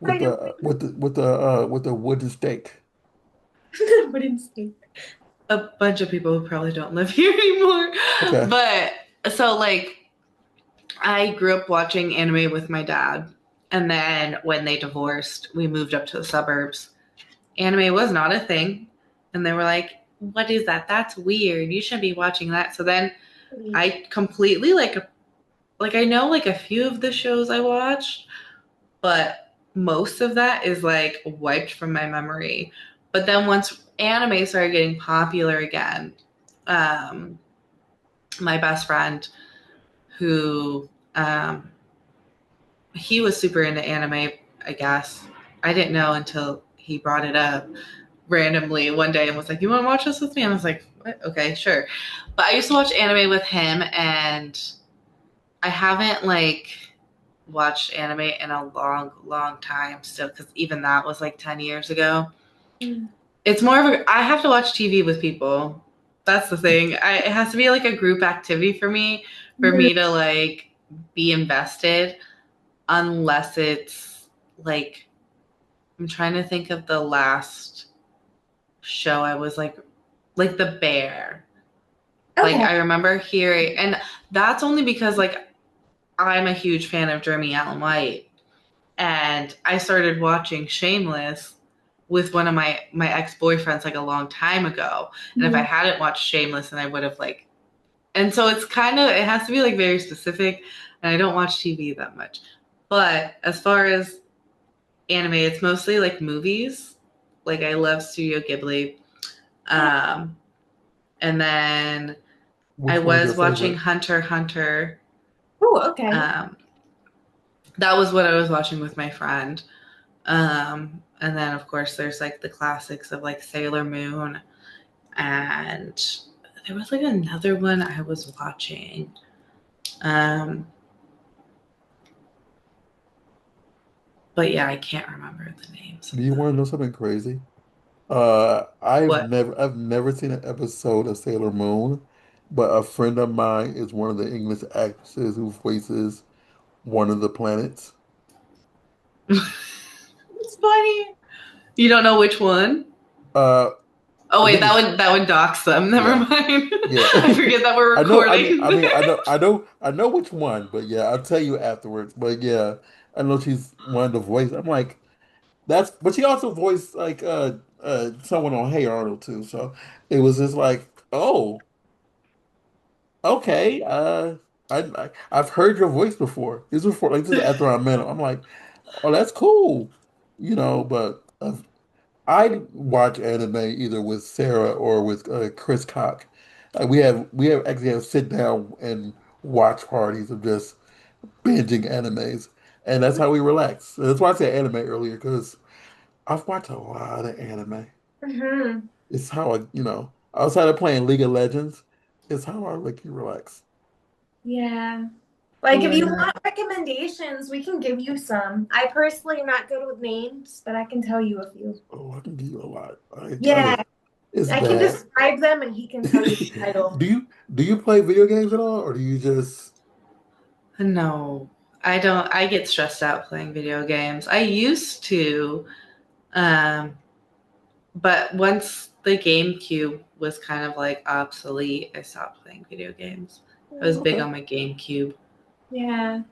I know. with a wooden stake? Wouldn't say. a bunch of people who probably don't live here anymore. Okay. But so like I grew up watching anime with my dad. And then when they divorced, we moved up to the suburbs. Anime was not a thing. And they were like, what is that? That's weird. You shouldn't be watching that. So then I completely like I know like a few of the shows I watched, but most of that is like wiped from my memory. But then once anime started getting popular again, um, my best friend who he was super into anime, I guess. I didn't know until he brought it up randomly one day and was like, "You want to watch this with me?" And I was like, "What? Okay, sure." But I used to watch anime with him, and I haven't like watched anime in a long, long time still, because even that was like 10 years ago. It's more of a I have to watch TV with people. That's the thing. It has to be like a group activity for me to like be invested unless it's like I'm trying to think of the last show I was like The Bear. Like Okay. I remember hearing and that's only because like I'm a huge fan of Jeremy Allen White and I started watching Shameless with one of my ex-boyfriends like a long time ago. And if I Mhm. hadn't watched Shameless then I would have like and so it's kind of it has to be like very specific and I don't watch TV that much. But as far as anime. It's mostly like movies. Like I love Studio Ghibli. Um, and then I Which one's your was watching favorite? Hunter x Hunter. Oh, okay. Um, that was what I was watching with my friend. And then of course there's like the classics of like Sailor Moon and there was like another one I was watching. Um, but yeah, I can't remember the names of Do you want to them. know something crazy? What? I've never seen an episode of Sailor Moon, but a friend of mine is one of the English actresses who voices one of the planets. It's funny. You don't know which one? Uh, Oh I wait, think it's that would dox them. Never yeah, mind. yeah. I forget that we're recording. I know, I know which one, but yeah, I'll tell you afterwards. But yeah, I know she's one of the voice. I'm like, that's, but she also voiced like someone on Hey Arnold too. So it was just like, oh, okay. I've heard your voice before. This was before, like this is after I met him. I'm like, oh, that's cool, But I watch anime either with Sarah or with Chris Cock. We have actually have sit down and watch parties of just binging animes, and that's how we relax. And that's why I said anime earlier because I've watched a lot of anime. Hmm. It's how outside of playing League of Legends, it's how I make you relax. Yeah. Like, if you Yeah. want recommendations, we can give you some. I personally am not good with names, but I can tell you a few. Oh, I can give you a lot. Yeah, It's I can bad. describe them and he can tell you the title. Do you play video games at all, or do you just No, I don't. I get stressed out playing video games. I used to, um, but once the GameCube was kind of like obsolete, I stopped playing video games. I was big okay? on my GameCube. Yeah.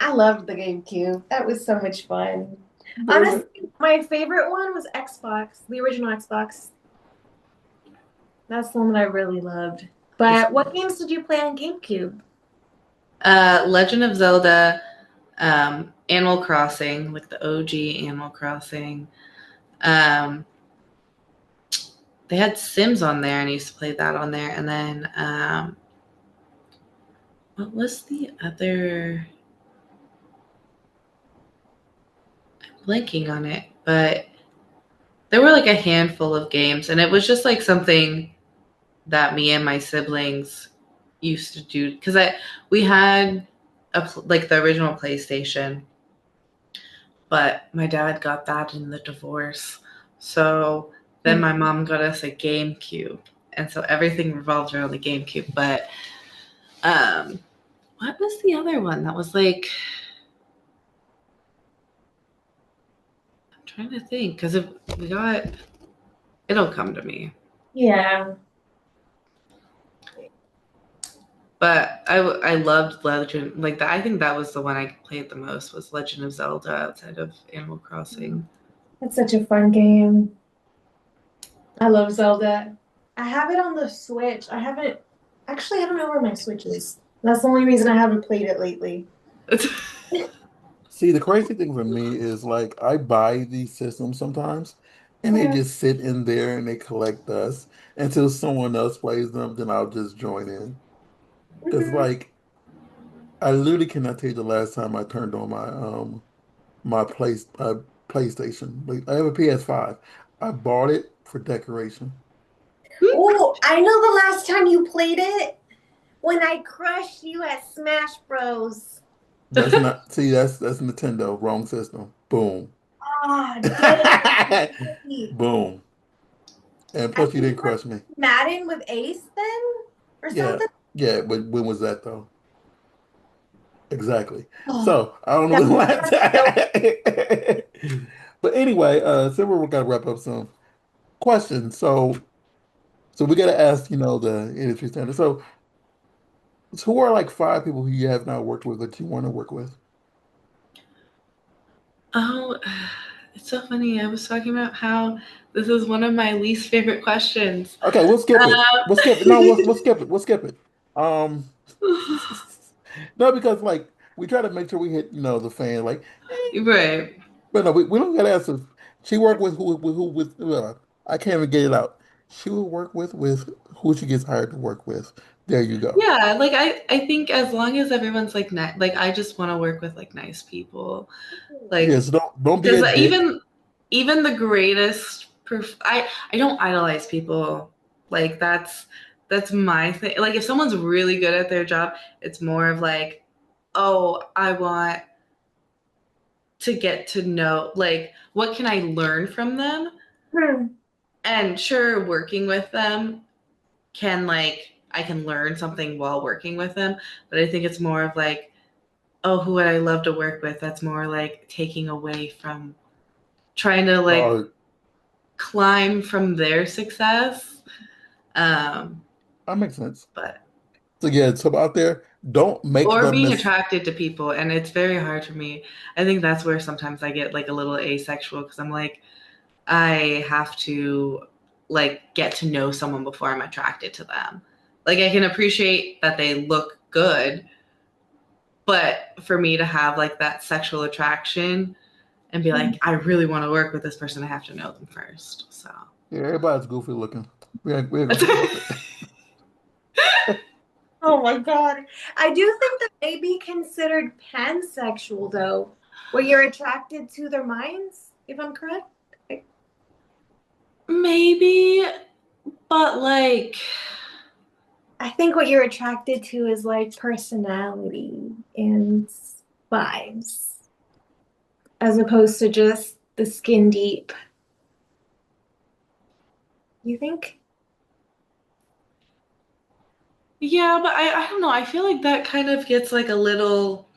I loved the GameCube. That was so much fun. There's a Honestly, my favorite one was Xbox, the original Xbox. That's the one that I really loved. it's But what games did you play on GameCube? Legend of Zelda, Animal Crossing, like the OG Animal Crossing. Um, they had Sims on there, and I used to play that on there. And then what was the other? I'm blanking on it, but there were like a handful of games, and it was just like something that me and my siblings used to do because I we had like the original PlayStation, but my dad got that in the divorce. So then my mom got us a GameCube. And so everything revolved around the GameCube. But um, what was the other one that was like, I'm trying to think because if we got, it'll come to me. Yeah. But I loved Legend, like that. I think that was the one I played the most was Legend of Zelda outside of Animal Crossing. That's such a fun game. I love Zelda. I have it on the Switch. I haven't actually I don't know where my Switch is. That's the only reason I haven't played it lately. See, the crazy thing for me is like I buy these systems sometimes and they Yeah. just sit in there and they collect dust until someone else plays them, then I'll just join in. Because Mhm. like I literally cannot tell you the last time I turned on my PlayStation. Like I have a PS5. I bought it for decoration. Oh, I know the last time you played it when I crushed you at Smash Bros. That's not see that's Nintendo, wrong system. Boom. Ah, dang. Boom. And I plus you think didn't you were crush me. Madden with Ace then or Yeah. something. Yeah, but when was that though? Exactly. Oh, So I don't know that when the last that's so time. But anyway, so we're gonna wrap up soon. Question. So we gotta ask, the industry standard. So who are like five people who you have not worked with that you want to work with? Oh, it's so funny. I was talking about how this is one of my least favorite questions. Okay, we'll skip it. Um, We'll skip it. No, we'll skip it. We'll skip it. Um, no, because like we try to make sure we hit, the fan. Like, right. but no, we don't gotta answer. She worked with I can't even get it out. She will work with who she gets hired to work with. There you go. Yeah, like I think as long as everyone's like like I just want to work with like nice people. Like Yes, don't be because a dick. even the greatest I don't idolize people. Like that's my thing. Like if someone's really good at their job, it's more of like, "Oh, I want to get to know like what can I learn from them?" Hmm. And sure, working with them can like I can learn something while working with them, but I think it's more of like, oh, who would I love to work with? That's more like taking away from trying to like Uh, climb from their success. Um, that makes sense. but So yeah, so out there, don't make or the being miss. attracted to people, and it's very hard for me. I think that's where sometimes I get like a little asexual because I'm like, I have to like get to know someone before I'm attracted to them. Like I can appreciate that they look good, but for me to have like that sexual attraction and be like, I really want to work with this person, I have to know them first. So Yeah, everybody's goofy looking. We ain't gonna talk about that. Oh my God. I do think that may be considered pansexual though, where you're attracted to their minds, if I'm correct. maybe, but like, I think what you're attracted to is like personality and vibes, as opposed to just the skin deep. You think? yeah, but I don't know. I feel like that kind of gets like a little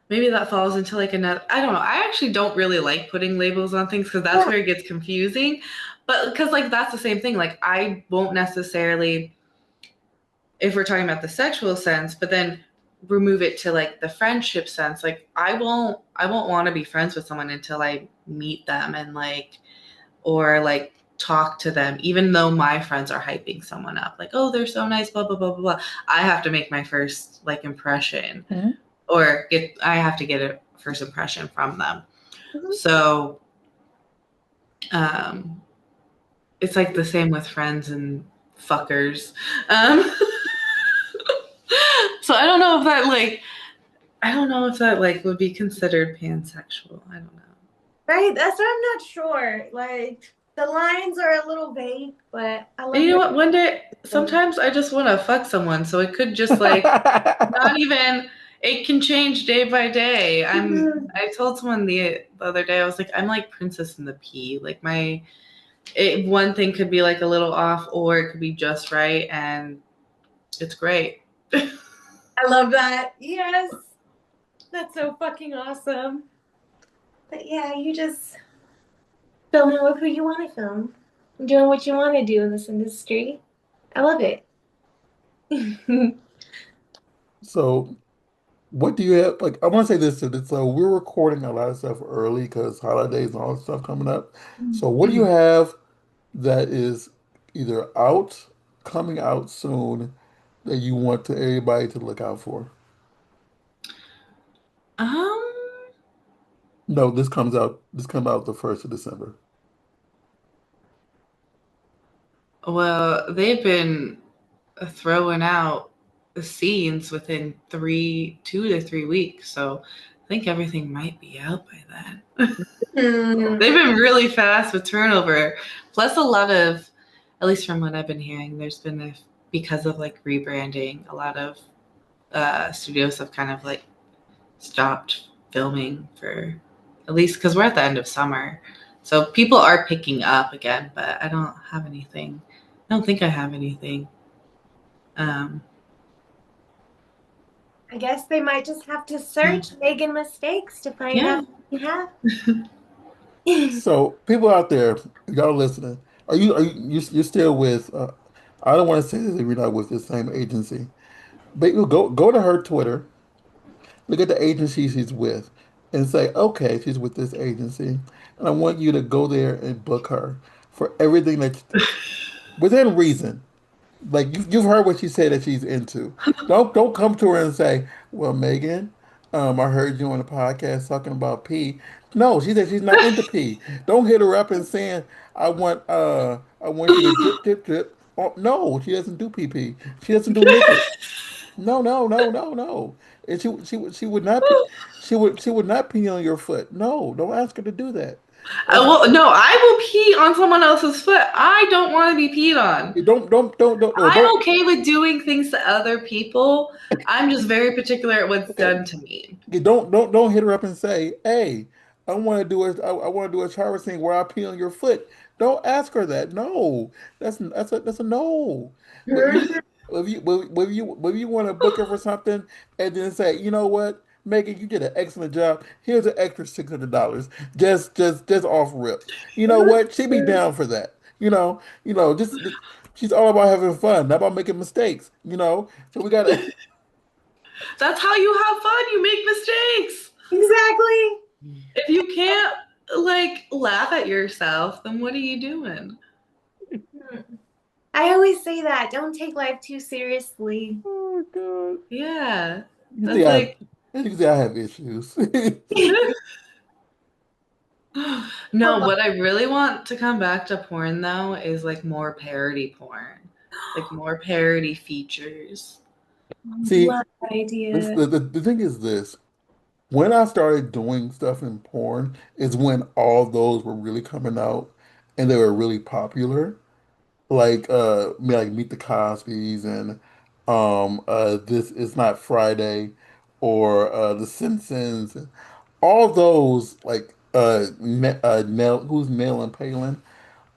maybe that falls into like another I don't know. I actually don't really like putting labels on things because that's Yeah. where it gets confusing. But because like that's the same thing. Like I won't necessarily if we're talking about the sexual sense, but then remove it to like the friendship sense. Like I won't want to be friends with someone until I meet them and like or like talk to them, even though my friends are hyping someone up, like, oh, they're so nice, blah blah blah blah blah. I have to make my first like impression. or get I have to get a first impression from them. Mhm. So um, it's like the same with friends and fuckers. Um, so I don't know if that like would be considered pansexual. I don't know. Right? That's what I'm not sure. Like the lines are a little vague, but I And love you know your what? One day, so. sometimes I just want to fuck someone, so it could just like not even. It can change day by day. Mhm. I told someone the other day. I was like, I'm like Princess and the Pea. Like one thing could be like a little off, or it could be just right, and it's great. I love that. Yes. That's so fucking awesome. But yeah, you just filming with who you want to film. Doing what you want to do in this industry. I love it. So, what do you have? Like, I want to say this to this. So, we're recording a lot of stuff early because holidays and all that stuff coming up. So, what do you have that is either out, coming out soon, that you want to everybody to look out for? um, No, this comes out. This come out the 1st of December. well, they've been throwing out scenes within 2 to 3 weeks, so I think everything might be out by then. Hmm. They've been really fast with turnover. Plus, a lot of, at least from what I've been hearing, because of like rebranding, a lot of studios have kind of like stopped filming for at least because we're at the end of summer. So people are picking up again, but I don't have anything. I don't think I have anything. Um, I guess they might just have to yeah. search Megan mistakes to find out Yeah. what you have. So, people out there, y'all listening, you're still with? I don't want to say that we're not with the same agency, but you go to her Twitter, look at the agency she's with, and say, okay, she's with this agency, and I want you to go there and book her for everything that within reason. Like you've heard what she said that she's into. Don't come to her and say, "Well, Megan, I heard you on the podcast talking about pee." No, she said she's not into pee. Don't hit her up and saying, I want you to drip drip drip." Oh, no, she doesn't do pee pee. She doesn't do liquid. No, no, no, no, no. And she would not be she would not pee on your foot. No, don't ask her to do that. That's Well, no, I will pee on someone else's foot. I don't want to be peed on. don't no, I'm don't okay with doing things to other people. I'm just very particular at what's okay. done to me. You don't hit her up and say, "Hey, I want to do a shower scene where I pee on your foot." Don't ask her that. No, that's a no. But you if you want to book her for something and then say, you know what, Megan, you did an excellent job. Here's an extra $600. Just off rip. You know what? She'd be down for that. Just she's all about having fun, not about making mistakes. So we gotta. That's how you have fun. You make mistakes. Exactly. If you can't like laugh at yourself, then what are you doing? I always say that. Don't take life too seriously. Oh God. Yeah. You see, That's like I have issues. no, what I really want to come back to porn though is like more parody porn. Like more parody features. See, Love that this idea. the thing is this. When I started doing stuff in porn is when all those were really coming out and they were really popular. Like Meet the Cosbys and This Is Not Friday or The Simpsons. All those Who's Nell and Palin.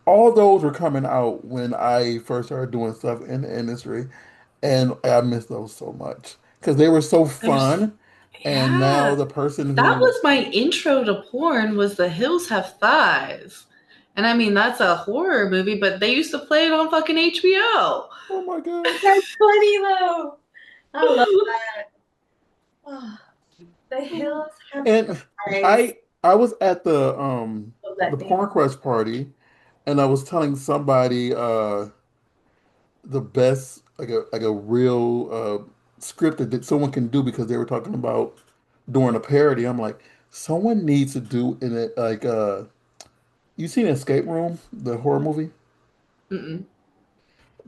All those were coming out when I first started doing stuff in the industry, and I miss those so much because they were so There's fun. And now yeah. the person That who, was my intro to porn was The Hills Have Thighs. And I mean that's a horror movie, but they used to play it on fucking HBO. oh my God, That's funny though. I love that. Oh, the hills have and eyes. I was at Love the that name. Porn Crush party, and I was telling somebody the best like a real script that someone can do because they were talking about doing a parody. I'm like, someone needs to do in it like you seen Escape Room, the horror movie? Mm-mm.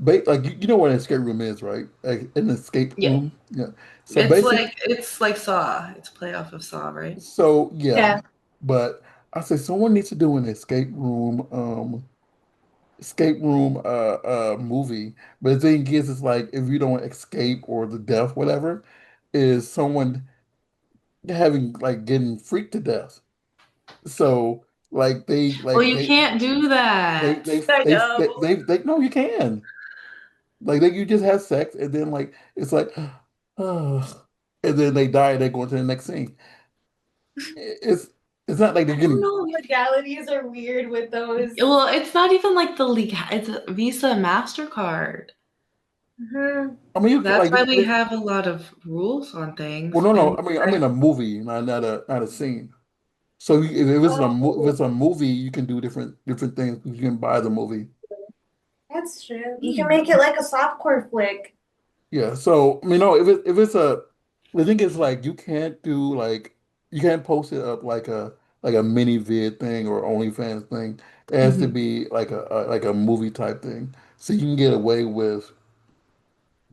Like you know what an escape room is, right? Like an escape Yeah. room. Yeah. So basic. It's like Saw. It's a play off of Saw, right? So yeah, Yeah. but I say someone needs to do an escape room movie. But the thing is like if you don't escape or the death, whatever, is someone having like getting freaked to death. So like Well, you can't do they that. they I they they know. they, they no, you can. Like you just have sex and then like it's like oh, and then they die and they go into the next scene. It's it's not like they're I don't getting. know. Legalities are weird with those. Well, it's not even like the legal, it's a Visa MasterCard. Mhm. I mean, you can That's like why we have a lot of rules on well, things. no, no. And I mean a movie, not a scene. So if it's if Oh, it's a movie, you can do different things. You can buy the movie. that's true. You can make it like a softcore flick. Yeah. So I mean, no, if it's a, the thing is like you can't do like you can't post it up like a mini vid thing or OnlyFans thing. It has to Mhm. be like like a movie type thing, so you can get away with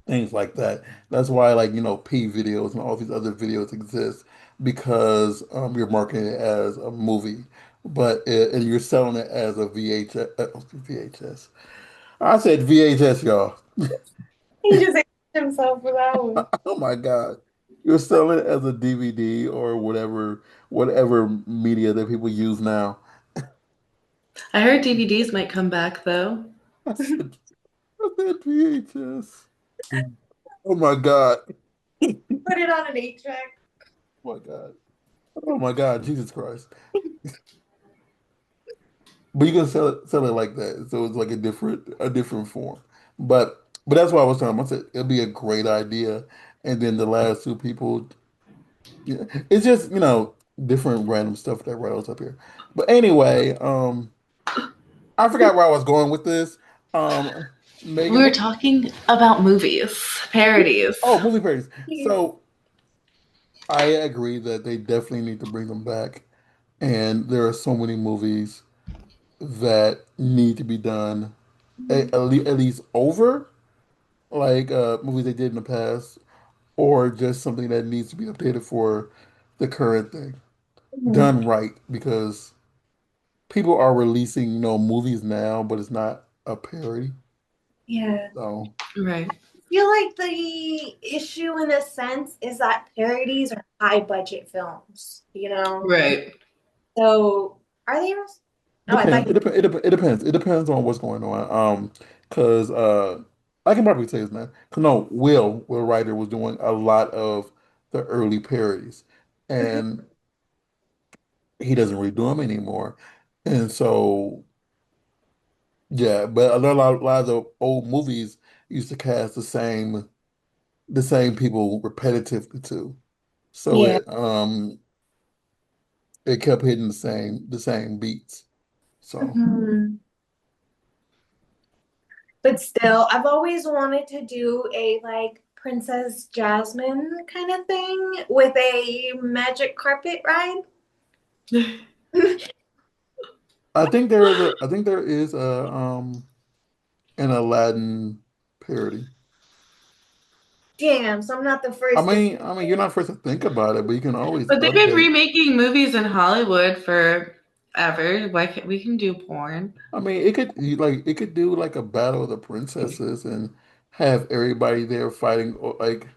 things like that. That's why like P videos and all these other videos exist because you're marketing it as a movie, and you're selling it as a VHS. VHS. I said VHS, y'all. He just ate himself for that one. Oh my God. You're selling it as a DVD or whatever media that people use now. I heard DVDs might come back though. I said, I said VHS. Oh my God. Put it on an 8 track. Oh my God. Oh my God. Jesus Christ. But you can sell it like that. So it's like a different form. But that's why I was telling him. I said it'd be a great idea. And then the last two people, yeah, it's just, different random stuff that rattles up here. But anyway, I forgot where I was going with this. We Megan, were what? talking about movies, parodies. Oh, movie parodies. So I agree that they definitely need to bring them back. And there are so many movies that need to be done at least over, like movies they did in the past, or just something that needs to be updated for the current thing. Mhm. Done right, because people are releasing, movies now, but it's not a parody. Yeah. So Right. I feel like the issue in a sense is that parodies are high budget films, you know? Right. So are they yours? Oh, I thought depends. It depends. It depends on what's going on. Because I can probably say his name. 'Cause no, Will Ryder was doing a lot of the early parodies, you. and he doesn't really do them anymore. And so, yeah, but a lot of the old movies used to cast the same people repetitively too. So Yeah. it kept hitting the same beats. So Mhm. But still, I've always wanted to do a like Princess Jasmine kind of thing with a magic carpet ride. I think there is a an Aladdin parody. Damn, so I'm not the first to. I mean, you're not first to think about it, but you can always But they've been update. remaking movies in Hollywood forever. Why can't we can do porn? I mean, it could do like a battle of the princesses and have everybody there fighting, or like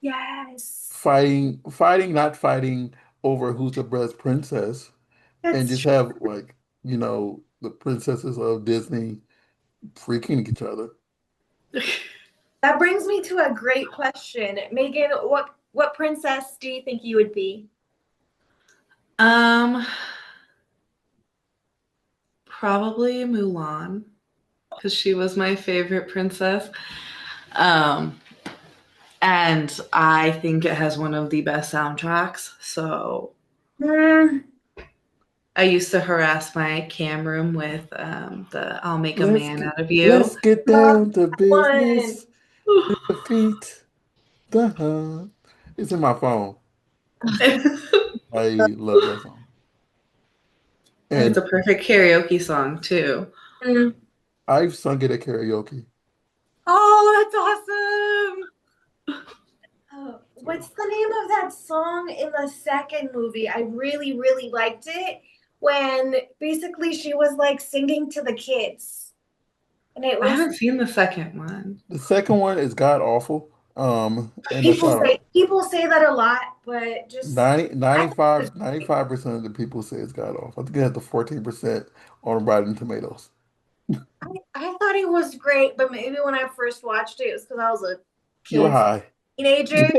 Yes, not fighting over who's the best princess, and that's just true. have like, the princesses of Disney freaking each other. That brings me to a great question. Megan, what princess do you think you would be? Um, Probably Mulan because she was my favorite princess. Um, and I think it has one of the best soundtracks. So Hmm, I used to harass my cam room with the "I'll make a Let's man get out of you." let's get love down to that one. business. The feet. Duh. It's in my phone. It's I love that song. a And perfect karaoke song too. Mm. I've sung it at karaoke. Oh, that's awesome. Oh, So what's the name of that song in the second movie? I really, really liked it when basically she was like singing to the kids. And it I was haven't seen the second one. the second one is God awful. And that's how people say that a lot, but just 90, I thought it was 95% of the people say it's God awful. I think it had the 14% on Rotten Tomatoes. I thought it was great, but maybe when I first watched it, it was because I was a You were kid, high. teenager.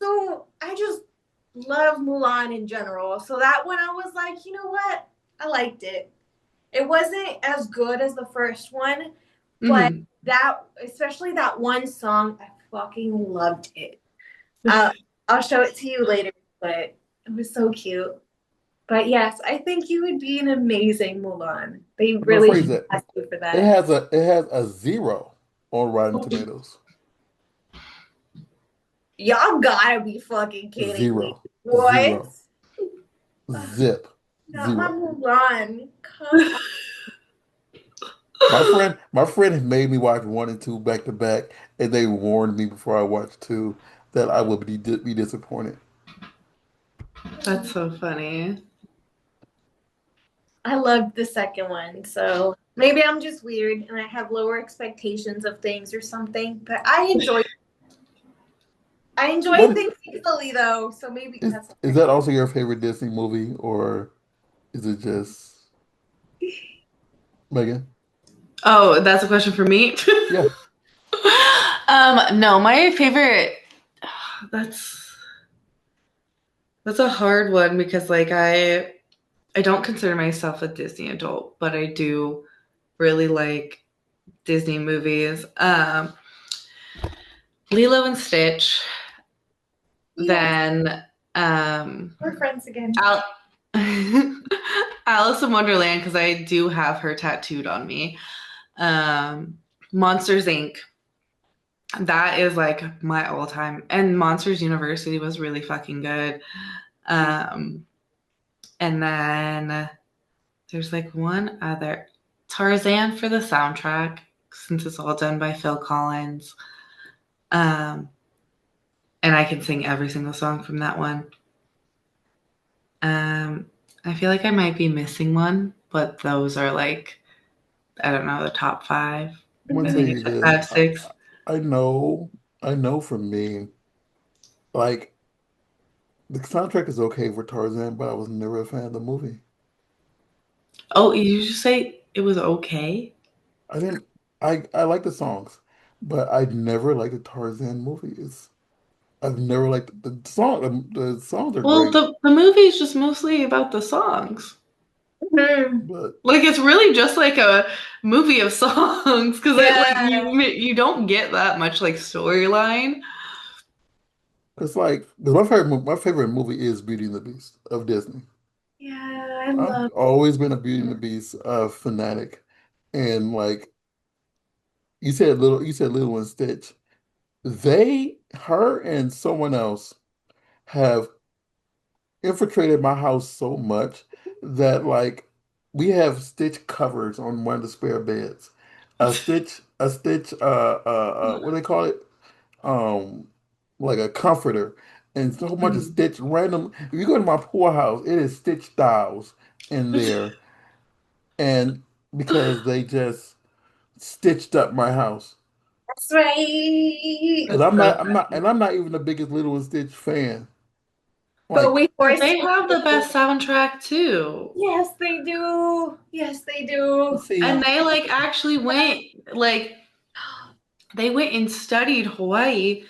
So I just love Mulan in general. So that one I was like, you know what? I liked it. It wasn't as good as the first one, but Hmm. that, especially that one song, I fucking loved it. Uh, I'll show it to you later, but it was so cute. But yes, I think you would be an amazing Mulan. They I'm gonna really phrase should that. ask you for that. It has a zero on Rotten Tomatoes. Y'all gotta be fucking kidding me. Zero. What? Zero. Ugh, Zip. not my Zero. Mulan. Come on. My friend made me watch one and two back to back, and they warned me before I watched two that I would be disappointed. That's so funny. I loved the second one, so maybe I'm just weird and I have lower expectations of things or something. But I enjoy What things easily though, so maybe that's is that also your favorite Disney movie, or is it just Megan? Oh, that's a question for me. Yeah. No, my favorite. That's that's a hard one because I don't consider myself a Disney adult, but I do really like Disney movies. Lilo and Stitch, yes, then we're friends again. Al- Alice in Wonderland because I do have her tattooed on me. Um, Monsters Inc. That is like my all time, and Monsters University was really fucking good. Um, and then there's like one other Tarzan for the soundtrack since it's all done by Phil Collins. Um, and I can sing every single song from that one. Um, I feel like I might be missing one, but those are like I don't know the top five. I'm gonna I tell think you it's this. five, six. I know, I know for me, like the soundtrack is okay for Tarzan, but I was never a fan of the movie. Oh, you just say it was okay? I didn't. I like the songs, but I never liked the Tarzan movies. I've never liked the song. The songs are Well, great, the movie is just mostly about the songs. Mhm. but Like it's really just like a movie of songs because it like Yeah, you don't get that much like storyline. it's like 'cause my favorite movie is Beauty and the Beast of Disney. yeah, I I've love always been a Beauty and the Beast fanatic, and like you said Little and Stitch. Her and someone else have infiltrated my house so much that like we have Stitch covers on one of the spare beds. A Stitch, what do they call it? Um, like a comforter, and so much of Mhm. Stitch random. If you go to my poor house, it is Stitch dolls in there, and because they just stitched up my house. that's right. And That's so I'm funny. not even the biggest Little and Stitch fan. But Like, we But forced they have the you. best soundtrack too. Yes, they do. Yes, they do. And see, they like actually went like they went and studied Hawaii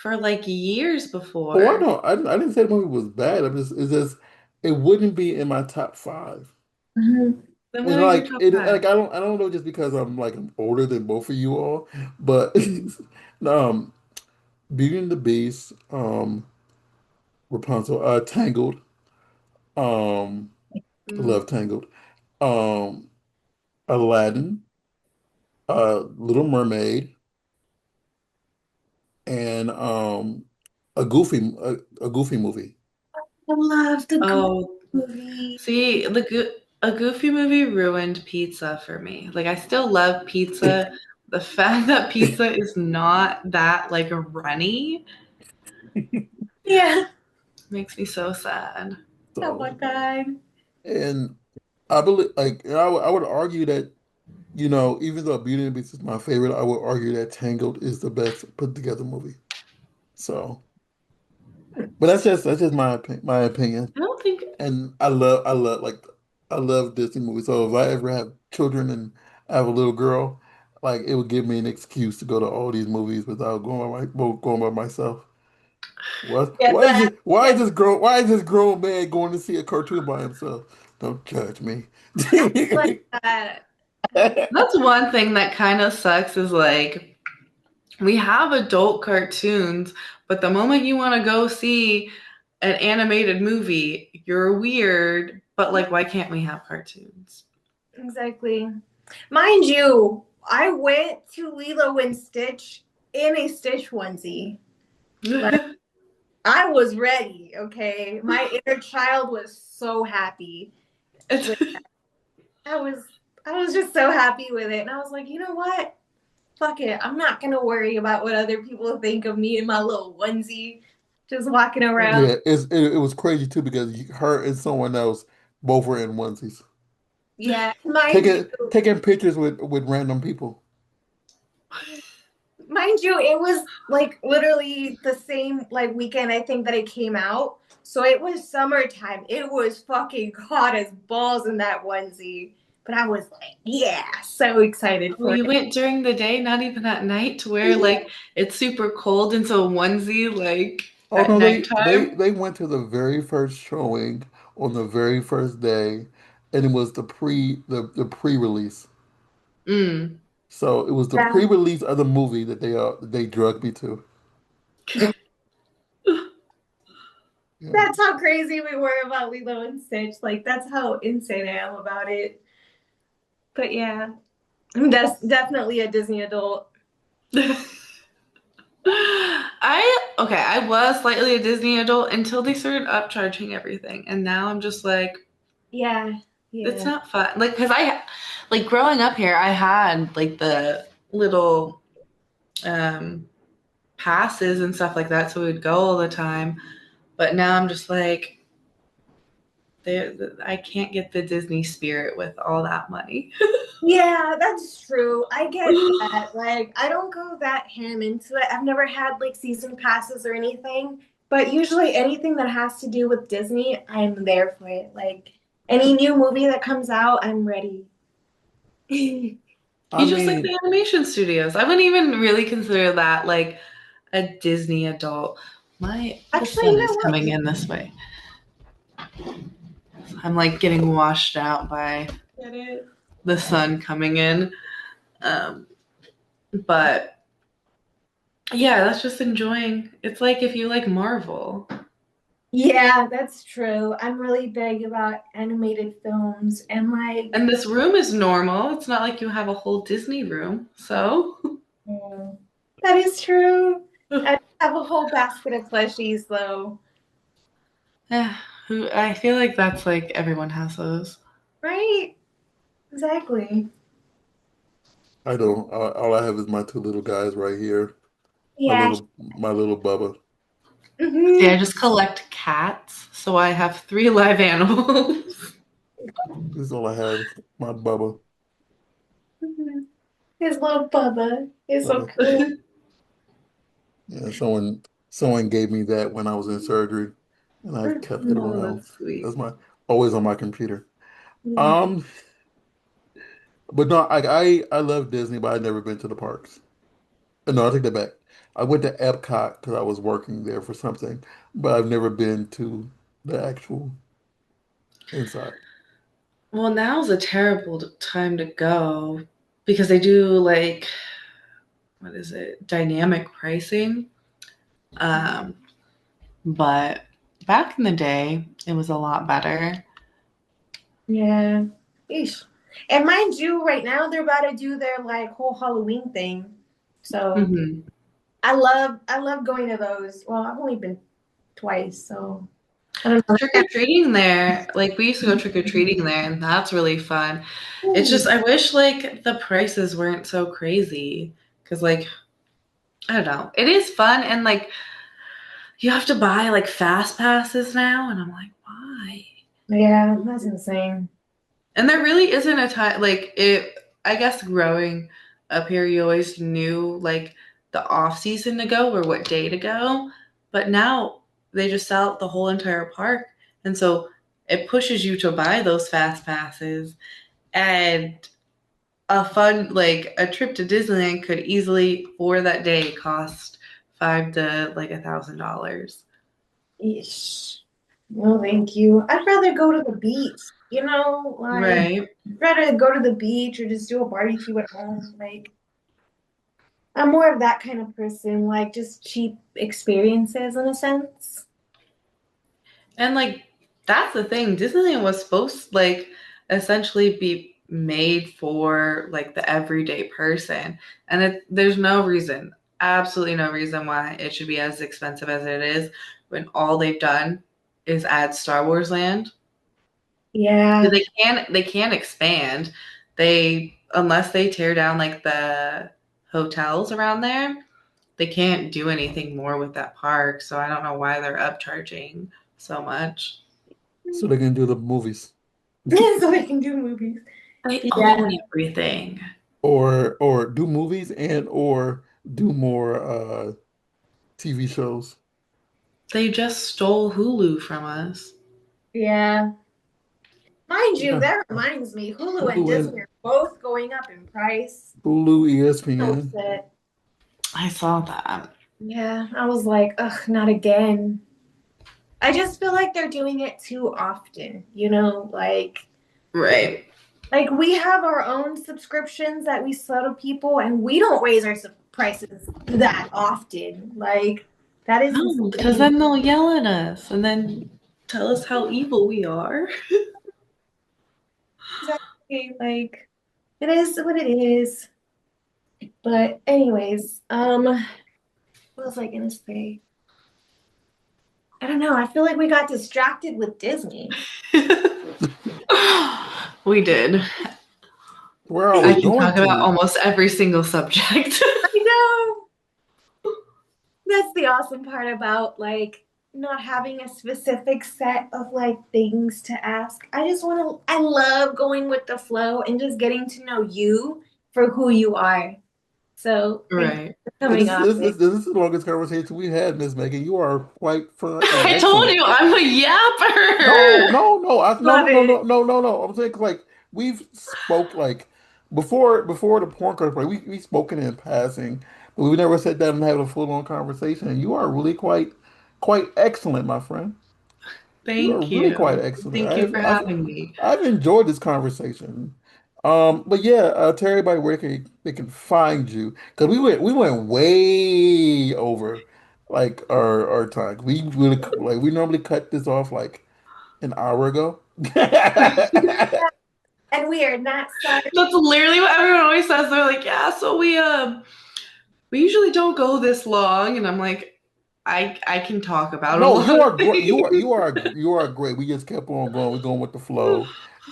for like years oh, I before. know, I didn't say the movie was bad. It's just, it wouldn't be in my top five. Mhm. Then what And is your like, top five? I don't know just because I'm older than both of you all, but um, Beauty and the Beast, Rapunzel, Tangled, um, I Mm. love Tangled, um, Aladdin, Little Mermaid, and a Goofy movie. I love the Goofy Oh, movie. see, a Goofy movie ruined pizza for me. Like, I still love pizza. The fact that pizza is not that like runny Yeah. makes me so sad. Oh my So, God. and I believe, like, and I would argue that, even though Beauty and the Beast is my favorite, I would argue that Tangled is the best put together movie. So, but that's just my opinion. I don't think. And I love Disney movies. So if I ever have children and I have a little girl, like it would give me an excuse to go to all these movies without going by myself. What? Get that. Get Why is this grown man going to see a cartoon by himself? Don't judge me. like that. That's one thing that kind of sucks is like we have adult cartoons, but the moment you want to go see an animated movie, you're weird. But like, why can't we have cartoons? Exactly. Mind you, I went to Lilo and Stitch in a Stitch onesie. Like I was ready, okay? My inner child was so happy. With I was I was just so happy with it. And I was like, you know what? Fuck it. I'm not gonna worry about what other people think of me in my little onesie. Just walking around. Yeah, it was crazy too because her and someone else both were in onesies, Yeah. Mind you, taking pictures with random people. it was like literally the same like weekend I think that it came out. So it was summertime. It was fucking hot as balls in that onesie. But I was like, yeah, so excited Oh, for you it. went during the day, not even at night, to where Yeah. like it's super cold into a onesie like Oh at no, nighttime. they went to the very first showing on the very first day, and it was the pre-release. Mm. So it was the Yeah. pre-release of the movie that they drugged me to. Yeah, That's how crazy we were about Lilo and Stitch. Like that's how insane I am about it. But yeah, that's definitely a Disney adult. I was slightly a Disney adult until they started upcharging everything, and now I'm just like, Yeah, it's yeah, not fun. Like, because like growing up here, I had like the little um passes and stuff like that, so we would go all the time. But now I'm just like, I can't get the Disney spirit with all that money. yeah. That's true. I get that. Like, I don't go that ham into it. I've never had like season passes or anything, but usually anything that has to do with Disney, I'm there for it. Like any new movie that comes out, I'm ready. I You just like mean, the animation studios. I wouldn't even really consider that like a Disney adult. The Actually, sun you is know what? coming in this way. I'm like getting washed out by Get it? the sun coming in. Um, but yeah, that's just enjoying. It's like if you like Marvel. Yeah, that's true. I'm really big about animated films and like And this room is normal. It's not like you have a whole Disney room. So, mm, that is true. I have a whole basket of plushies though. yeah, I feel like that's like everyone has those. Right? Exactly. I don't. All I have is my two little guys right here. Yeah. My little Bubba. See, Hmm. I just collect cats, so I have three live animals. This is all I have. My Bubba. His little Bubba is so Bubba. cool. Yeah, someone gave me that when I was in surgery, and I've kept it Oh, around. that's sweet. That's my always on my computer. Yeah. Um, but no, I love Disney, but I've never been to the parks. No, I take that back. I went to Epcot because I was working there for something, but I've never been to the actual inside. Well, now's a terrible time to go because they do like, what is it, dynamic pricing. Um, but back in the day, it was a lot better. Yeah. Eesh. And mind you, right now they're about to do their like whole Halloween thing. So Hmm. I love going to those. Well, I've only been twice, so I don't know. Trick or treating there, like we used to go trick or treating there, and that's really fun. It's Ooh, just I wish like the prices weren't so crazy because like I don't know, it is fun and like you have to buy like fast passes now, and I'm like, why? yeah, that's insane. And there really isn't a time like it. I guess growing up here, you always knew like the off season to go or what day to go, but now they just sell out the whole entire park, and so it pushes you to buy those fast passes. And a fun like a trip to Disneyland could easily for that day cost five to like $1,000. Yeesh. No, thank you. I'd rather go to the beach, like Right. I'd rather go to the beach or just do a barbecue at home. Like I'm more of that kind of person, like just cheap experiences in a sense. And like that's the thing. Disneyland was supposed to like essentially be made for like the everyday person. And there's no reason, absolutely no reason why it should be as expensive as it is when all they've done is add Star Wars Land. Yeah. They can't expand. They unless they tear down like the hotels around there, they can't do anything more with that park. So I don't know why they're upcharging so much. So they can do the movies. So they can do movies. They Yeah. own everything. Or do movies and or do more TV shows. They just stole Hulu from us. Yeah. Mind you, Yeah. that reminds me, Hulu and Hulu and Disney are both going up in price. Hulu, So ESPN. upset. I saw that. Yeah, I was like, ugh, not again. I just feel like they're doing it too often, Right. like we have our own subscriptions that we sell to people and we don't raise our prices that often. Like that is No, because insane. then they'll yell at us and then tell us how evil we are. Exactly. Like it is what it is. But anyways, what was I gonna say? I don't know. I feel like we got distracted with Disney. We did. Where are I we can going talk about to? almost every single subject. I know. That's the awesome part about like not having a specific set of like things to ask. I love going with the flow and just getting to know you for who you are. So thank you Right. for Yeah, coming on with. this is the longest conversation we had, Miss Megan. You are quite fun and I told excellent. you I'm a No, yapper. no, no, no, Love no, no, it. no, no, no, no. I'm saying like we've spoke like before the porn card play, we spoken in passing, but we never sat down and had a full on conversation. And you are really quite excellent, my friend. You are Thank really quite you. excellent. Thank you for having me. I've enjoyed this conversation. But yeah, tell everybody where they can find you because we went way over like our time. We really like we normally cut this off like an hour ago. And we are not sorry. That's literally what everyone always says. They're like, yeah, so we usually don't go this long, and I'm like, I can talk about a No, lot you of are great. things. You are great. We just kept on going. We're going with the flow,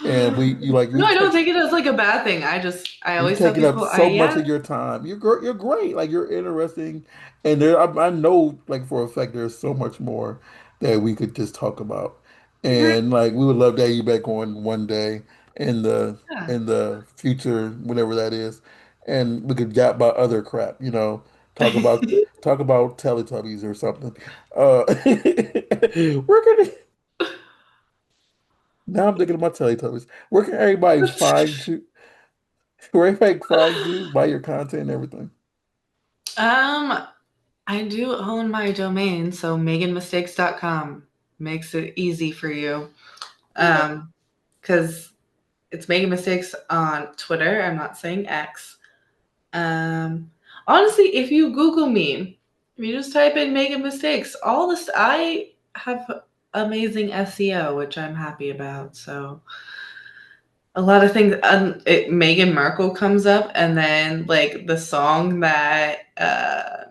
and No, I don't take it as like a bad thing. I we always tell taking up people, so much yeah, of your time. You're great. Like you're interesting, and I know like for a fact there's so much more that we could just talk about, and like we would love to have you back on one day yeah. in the future, whenever that is, and we could chat about other crap. Talk about Teletubbies or something. We're gonna now I'm thinking about Teletubbies. Where can everybody find you? Where everybody find you, buy your content and everything. um, I do own my domain, so meganmistakes.com makes it easy for you. Because it's Megan Mistakes on Twitter. I'm not saying X. Um, honestly, if you Google me, if you just type in Megan Mistakes, all this I have amazing SEO, which I'm happy about. So a lot of things. Meghan Markle comes up, and then like the song that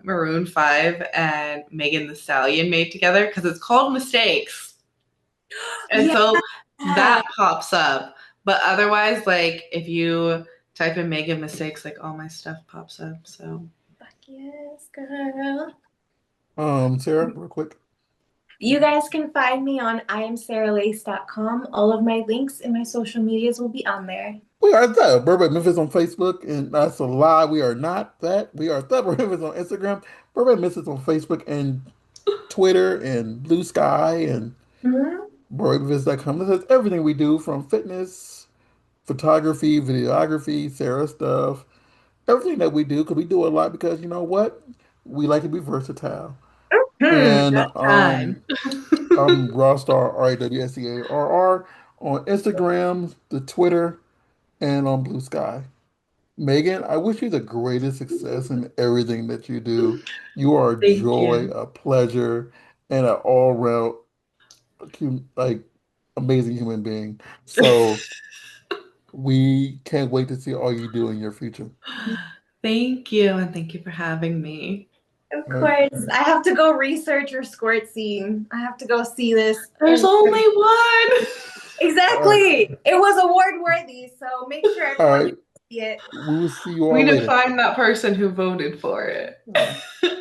Maroon 5 and Megan the Stallion made together, because it's called Mistakes. And Yeah. so that pops up. But otherwise, like if you type in Megan Mistakes, like all my stuff pops up. So Fuck yes, girl. Sarah, real quick. You guys can find me on iamsarahLace.com. All of my links and my social medias will be on there. We are the Burbank Memphis on Facebook, and that's a lie. We are not that. We are the Burbank Memphis on Instagram, Burbank Memphis on Facebook and Twitter and Blue Sky and Mhm. BurbankMemphis.com. This is everything we do from fitness, photography, videography, Sarah stuff, everything that we do, because we do a lot because you know what? We like to be versatile. Hmm. And time. I'm Rawstar, RAWSEARR on Instagram, the Twitter, and on Blue Sky. Megan, I wish you the greatest success in everything that you do. You are a Thank joy, you. a pleasure, and an all-round like amazing human being. So we can't wait to see all you do in your future. Thank you, and thank you for having me. Of All right. course. I have to go research your squirt scene. I have to go see this. There's And only one. All right. exactly. It was award worthy. So make sure All everyone right. gets to see it. We will see you We all need to later. find that person who voted for it. All right.